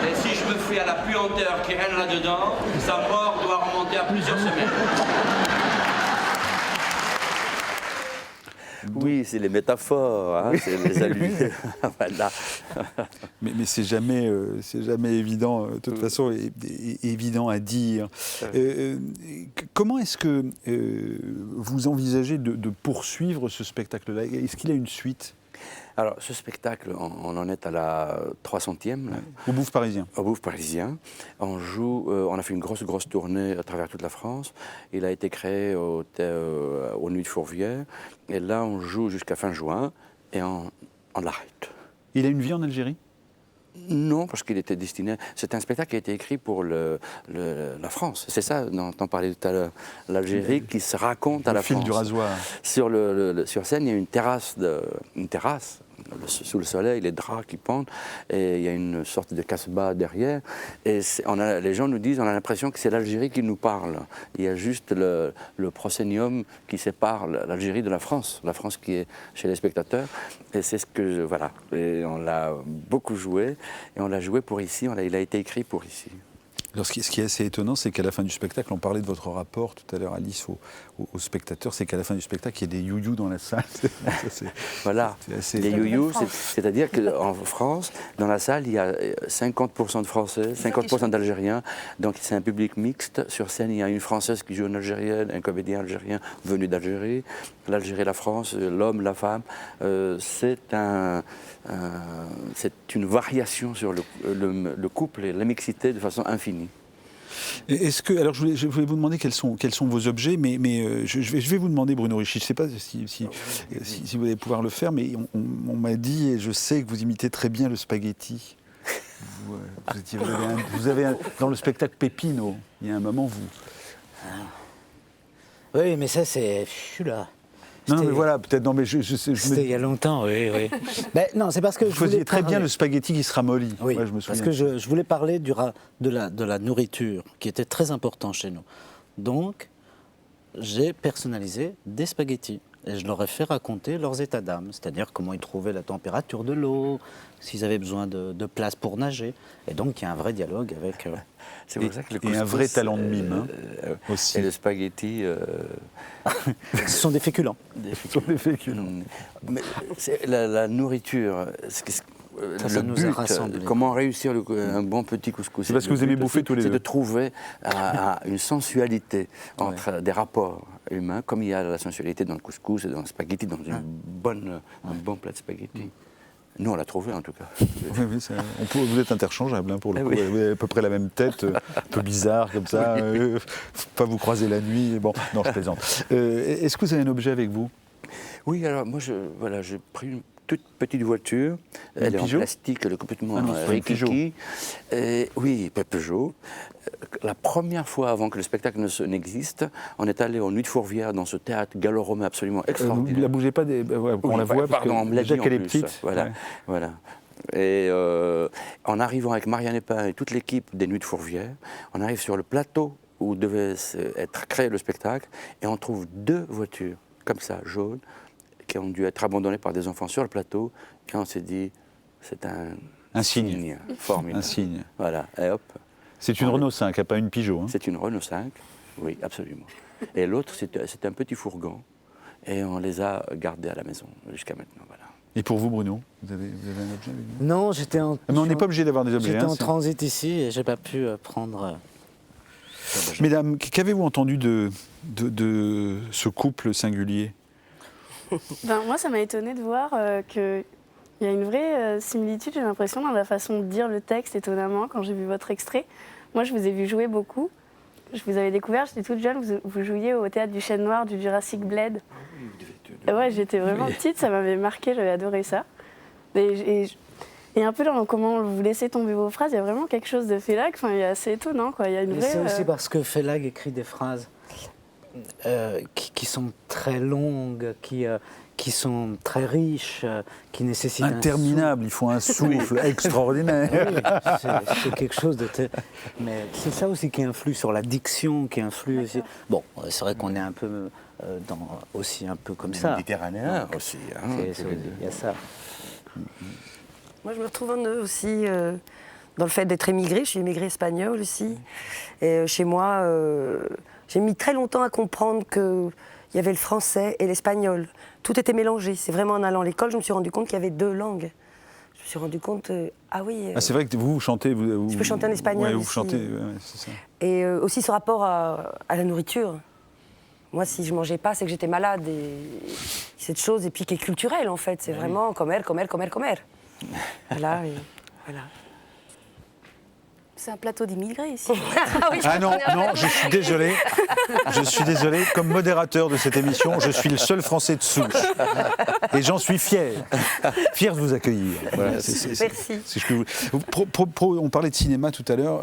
S19: Et si je me fie à la puanteur qui règne là-dedans, sa mort doit remonter à plusieurs semaines.
S5: Oui, c'est les métaphores, hein, c'est les allusions. Voilà.
S2: Mais c'est jamais évident, de toute façon, évident à dire. Comment est-ce que vous envisagez de poursuivre ce spectacle-là ? Est-ce qu'il a une suite ?
S5: Alors, ce spectacle, on en est à la 300e.
S2: Au Bouffe Parisien.
S5: Au Bouffe Parisien. On joue, on a fait une grosse tournée à travers toute la France. Il a été créé aux Nuits de Fourvière. Et là, on joue jusqu'à fin juin et on l'arrête.
S2: Il a une vie en Algérie ?
S5: Non, parce qu'il était destiné... C'est un spectacle qui a été écrit pour la France. C'est ça dont on parlait tout à l'heure. L'Algérie qui se raconte à la France.
S2: Le fil du rasoir.
S5: Sur scène, il y a une terrasse sous le soleil, les draps qui pendent, et il y a une sorte de casse-bas derrière. Et les gens nous disent, on a l'impression que c'est l'Algérie qui nous parle. Il y a juste le prosénium qui sépare l'Algérie de la France qui est chez les spectateurs. Et c'est ce que voilà. Et on l'a beaucoup joué, et on l'a joué pour ici. Il a été écrit pour ici.
S2: Alors, ce qui est assez étonnant, c'est qu'à la fin du spectacle, on parlait de votre rapport tout à l'heure, Alice, aux spectateurs, c'est qu'à la fin du spectacle, il y a des you-you dans la salle.
S5: Voilà, des you-you, c'est-à-dire qu'en France, dans la salle, il y a 50% de Français, 50% d'Algériens, donc c'est un public mixte. Sur scène, il y a une Française qui joue une Algérienne, un comédien algérien venu d'Algérie, l'Algérie, la France, l'homme, la femme. C'est une variation sur le couple et la mixité de façon infinie.
S2: Est-ce que, alors je voulais vous demander quels sont vos objets, mais je vais vous demander, Bruno Ricci, je ne sais pas si vous allez pouvoir le faire, mais on m'a dit, et je sais que vous imitez très bien le spaghetti. Vous avez dans le spectacle Pépino, il y a un moment,
S7: Oui, mais ça, c'est... Je suis là.
S2: Non, mais voilà, peut-être, non, mais
S7: C'était il y a longtemps, oui. Ben, non, c'est parce que
S2: vous faisiez très bien le spaghetti qui se ramollit.
S7: Oui,
S2: ouais, je me souviens.
S7: parce que je voulais parler de la nourriture, qui était très important chez nous. Donc, j'ai personnalisé des spaghettis. Et je leur ai fait raconter leurs états d'âme, c'est-à-dire comment ils trouvaient la température de l'eau, s'ils avaient besoin de place pour nager. Et donc, il y a un vrai dialogue avec...
S5: C'est pour ça que le
S2: et un vrai talent de mime, aussi.
S5: Et le spaghetti...
S7: Ce sont des féculents.
S2: Ce sont des féculents.
S5: Mais la nourriture...
S7: Ça nous a rassemblés.
S5: Comment réussir un bon petit couscous?
S2: C'est parce que vous aimez bouffer tous les deux.
S5: C'est de trouver une sensualité entre des rapports humains, comme il y a la sensualité dans le couscous et dans le spaghetti, dans un bon plat de spaghetti. Nous, on l'a trouvé, en tout cas.
S2: Oui, vous êtes interchangeable, pour le coup. Vous avez à peu près la même tête, un peu bizarre, comme ça. Pas vous croiser la nuit. Bon, non, je plaisante. Est-ce que vous avez un objet avec vous?
S5: Oui, alors moi, j'ai pris une toute petite voiture. Elle est en plastique, elle est complètement rikiki. Oui, Peugeot. La première fois avant que le spectacle n'existe, on est allé aux Nuits de Fourvière dans ce théâtre gallo-romain absolument extraordinaire.
S2: Vous ne la bougez pas, on la voit, parce que déjà qu'elle est petite.
S5: Voilà. Et en arrivant avec Marianne Epin et toute l'équipe des Nuits de Fourvière, on arrive sur le plateau où devait être créé le spectacle, et on trouve 2 voitures, comme ça, jaunes, qui ont dû être abandonnés par des enfants sur le plateau, et on s'est dit, c'est un signe formidable.
S2: Un signe.
S5: Voilà, et hop.
S2: C'est une Renault 5, pas une Peugeot.
S5: C'est une Renault 5, oui, absolument. Et l'autre, c'est un petit fourgon, et on les a gardés à la maison jusqu'à maintenant, voilà.
S2: Et pour vous, Bruno, vous avez un objet avec vous?
S7: Non, j'étais en...
S2: Mais on n'est pas obligé d'avoir des objets.
S7: J'étais en transit ici, et j'ai pas pu prendre...
S2: Mesdames, qu'avez-vous entendu de ce couple singulier?
S6: Moi, ça m'a étonné de voir qu'il y a une vraie similitude, j'ai l'impression, dans la façon de dire le texte, étonnamment, quand j'ai vu votre extrait. Moi, je vous ai vu jouer beaucoup. Je vous avais découvert, j'étais toute jeune, vous jouiez au théâtre du Chêne Noir du Jurassic Blade. Et ouais, j'étais vraiment petite, ça m'avait marqué, j'avais adoré ça. Et un peu dans comment vous laissez tomber vos phrases, il y a vraiment quelque chose de Félag, il est assez étonnant, quoi. Il y a une vraie...
S7: C'est aussi parce que Félag écrit des phrases qui sont très longues, qui sont très riches, qui nécessitent
S2: interminables, il faut un souffle extraordinaire.
S7: Oui, c'est quelque chose de... Mais c'est ça aussi qui influe sur la diction, qui influe aussi... Bon, c'est vrai qu'on est un peu aussi un peu comme ça.
S5: Méditerranéen aussi.
S7: Il y a ça.
S3: Moi, je me retrouve en eux aussi, dans le fait d'être émigrée. Je suis émigrée espagnole aussi. Et chez moi, j'ai mis très longtemps à comprendre qu'il y avait le français et l'espagnol. Tout était mélangé. C'est vraiment en allant à l'école, je me suis rendu compte qu'il y avait 2 langues. Je me suis rendu compte, oui...
S2: c'est vrai que vous chantez...
S3: Je peux chanter en espagnol
S2: ouais, vous
S3: aussi.
S2: chantez, c'est ça.
S3: Et aussi ce rapport à la nourriture. Moi, si je mangeais pas, c'est que j'étais malade. Et cette chose, et puis qui est culturelle, en fait. C'est vraiment comer. Voilà, voilà.
S4: C'est un plateau d'immigrés ici.
S2: Non, je suis désolé. Je suis désolé. Comme modérateur de cette émission, je suis le seul Français de souche. Et j'en suis fier. Fier de vous accueillir. Voilà,
S3: merci.
S2: On parlait de cinéma tout à l'heure.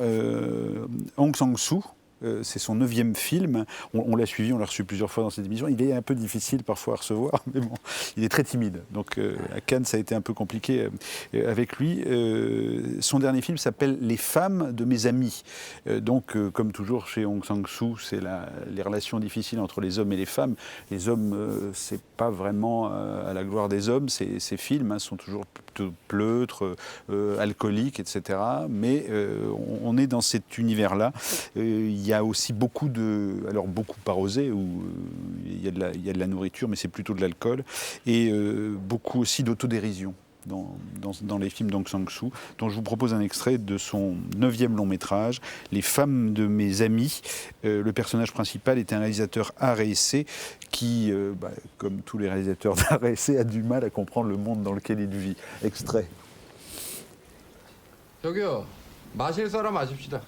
S2: Aung San Suu C'est son 9e film. On l'a suivi, on l'a reçu plusieurs fois dans cette émission. Il est un peu difficile parfois à recevoir, mais bon, il est très timide. Donc à Cannes, ça a été un peu compliqué avec lui. Son dernier film s'appelle Les femmes de mes amis. Donc, comme toujours chez Aung San Suu, c'est les relations difficiles entre les hommes et les femmes. Les hommes, c'est pas vraiment à la gloire des hommes. Ces films sont toujours plutôt pleutres, alcooliques, etc. Mais on est dans cet univers-là. Il y a aussi beaucoup arrosé, où il y a de la nourriture, mais c'est plutôt de l'alcool, et beaucoup aussi d'autodérision dans les films d'Aung San Suu, dont je vous propose un extrait de son 9e long métrage, Les femmes de mes amis. Le personnage principal est un réalisateur art et essai qui, comme tous les réalisateurs d'art et essai, a du mal à comprendre le monde dans lequel il vit. Extrait.
S20: 저기요, 마실 사람 마십시다.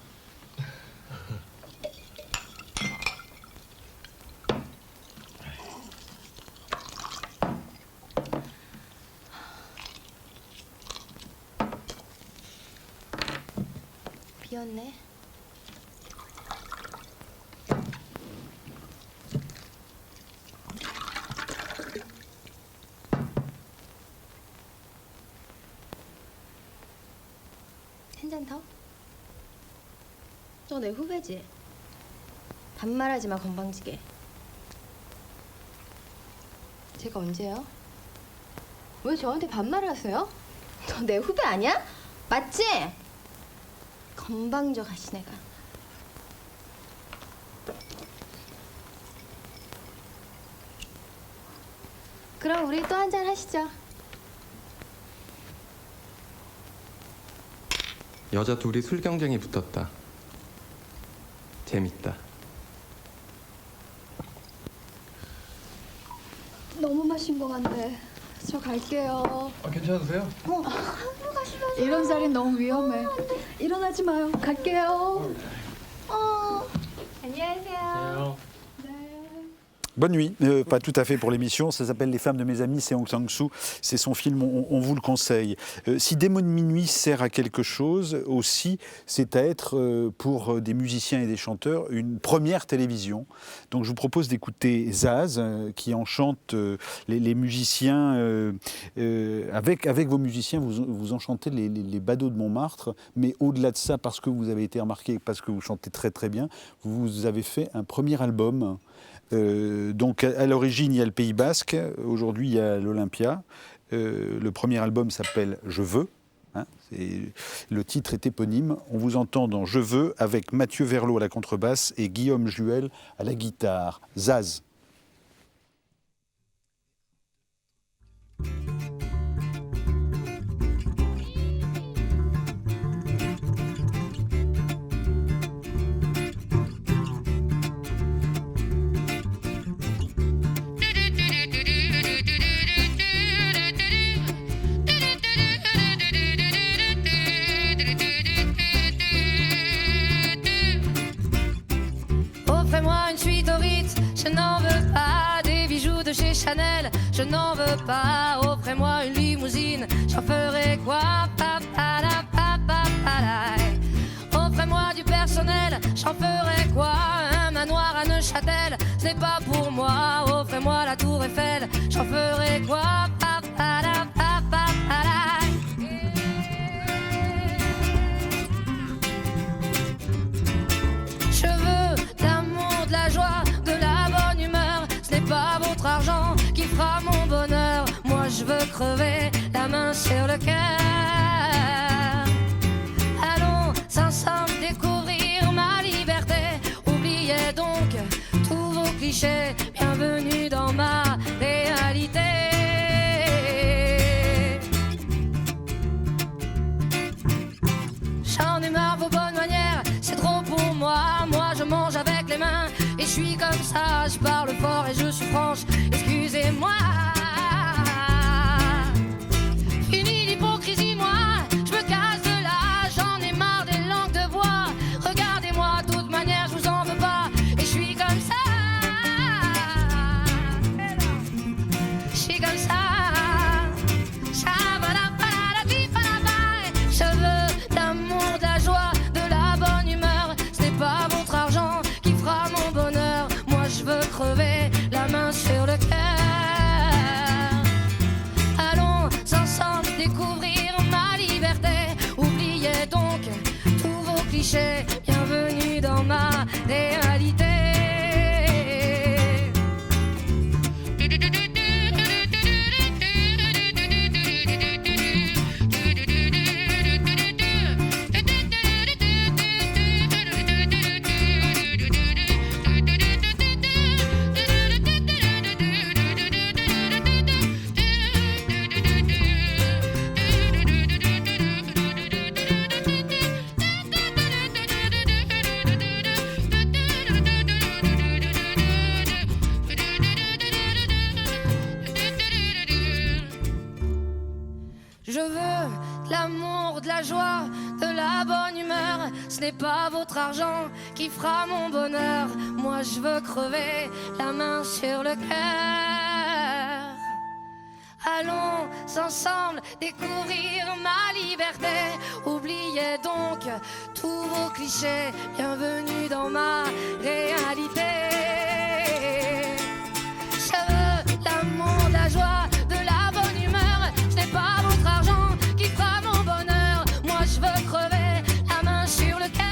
S21: 비었네. 한 잔 더? 저 내 후배지? 반말하지 마, 건방지게. 제가 언제요? 왜 저한테 반말을 하세요? 너 내 후배 아니야? 맞지? 건방져 가시네가. 그럼 우리 또 한 잔 하시죠.
S20: 여자 둘이 술 경쟁이 붙었다. 재밌다.
S21: 너무 마신 것 같네. 저 갈게요.
S20: 괜찮으세요?
S21: 가시면 이런 자리는 너무 위험해. 일어나지 마요. 갈게요. 안녕하세요.
S2: Bonne nuit, pas tout à fait pour l'émission, ça s'appelle Les femmes de mes amis, c'est Aung San Suu, c'est son film, on vous le conseille. Si Démon de minuit sert à quelque chose aussi, c'est à être pour des musiciens et des chanteurs une première télévision. Donc je vous propose d'écouter Zaz qui enchante les musiciens, avec vos musiciens vous enchantez les badauds de Montmartre, mais au-delà de ça, parce que vous avez été remarqué, parce que vous chantez très très bien, vous avez fait un premier album. Donc à l'origine il y a le Pays Basque, aujourd'hui il y a l'Olympia. Le premier album s'appelle Je veux, le titre est éponyme. On vous entend dans Je veux avec Mathieu Verlot à la contrebasse et Guillaume Juel à la guitare. Zaz.
S22: Offrez-moi une suite au Ritz, je n'en veux pas. Des bijoux de chez Chanel, je n'en veux pas. Offrez-moi une limousine, j'en ferai quoi? Offrez-moi du personnel, j'en ferai quoi? Un manoir à Neuchâtel, ce n'est pas pour moi. Offrez-moi la tour Eiffel, j'en ferai quoi? Je veux l'amour, de la joie, de la bonne humeur. Ce n'est pas votre argent qui fera mon bonheur. Moi je veux crever la main sur le cœur. Allons ensemble découvrir ma liberté. Oubliez donc tous vos clichés. Bienvenue dans ma réalité. J'en ai marre vos bonnes manières, c'est trop pour moi. Moi je mange avec les mains et je suis comme ça. Je parle fort et je suis franche, excusez-moi. Fini l'hypocrisie, moi, je me casse de là. J'en ai marre des langues de bois. Regardez-moi, de toute manière je vous en veux pas. Et je suis comme ça. Je suis comme ça. Je veux l'amour, de la joie, de la bonne humeur. Ce n'est pas votre argent la main sur le cœur. Allons ensemble découvrir ma liberté. Oubliez donc tous vos clichés. Bienvenue dans ma réalité. Je veux de l'amour, de la joie, de la bonne humeur. Ce n'est pas votre argent qui fera mon bonheur. Moi je veux crever la main sur le cœur. Allons ensemble découvrir ma liberté. Oubliez donc tous vos clichés. Bienvenue dans ma réalité. Je veux de l'amour, de la joie, de la bonne humeur. Ce n'est pas votre argent qui fera mon bonheur. Moi je veux crever la main sur le cœur.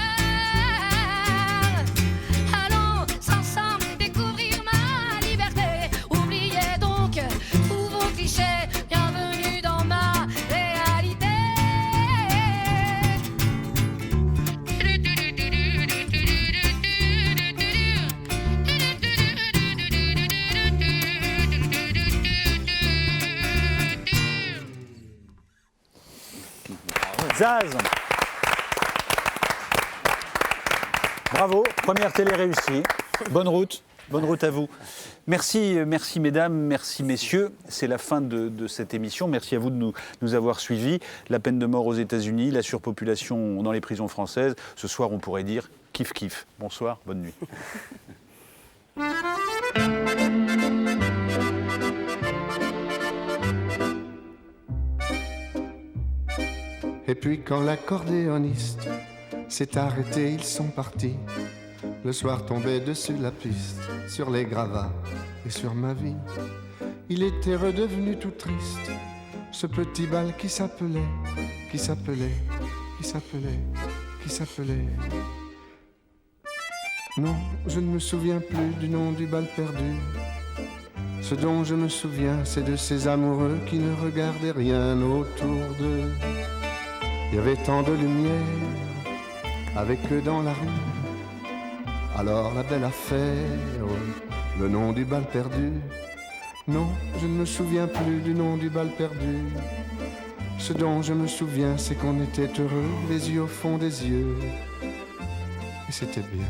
S22: Allons ensemble découvrir ma liberté. Oubliez donc tous vos clichés. Bienvenue dans ma réalité.
S2: Zaz. Bravo, première télé réussie. Bonne route à vous. Merci mesdames, merci messieurs. C'est la fin de cette émission. Merci à vous de nous avoir suivis. La peine de mort aux États-Unis, la surpopulation dans les prisons françaises. Ce soir, on pourrait dire kiff kiff. Bonsoir, bonne nuit.
S1: Et puis quand l'accordéoniste s'est arrêté, ils sont partis. Le soir tombait dessus la piste, sur les gravats et sur ma vie. Il était redevenu tout triste, ce petit bal qui s'appelait. Non, je ne me souviens plus du nom du bal perdu. Ce dont je me souviens, c'est de ces amoureux qui ne regardaient rien autour d'eux. Il y avait tant de lumière avec eux dans la rue. Alors la belle affaire, le nom du bal perdu. Non, je ne me souviens plus du nom du bal perdu. Ce dont je me souviens, c'est qu'on était heureux, les yeux au fond des yeux. Et c'était bien.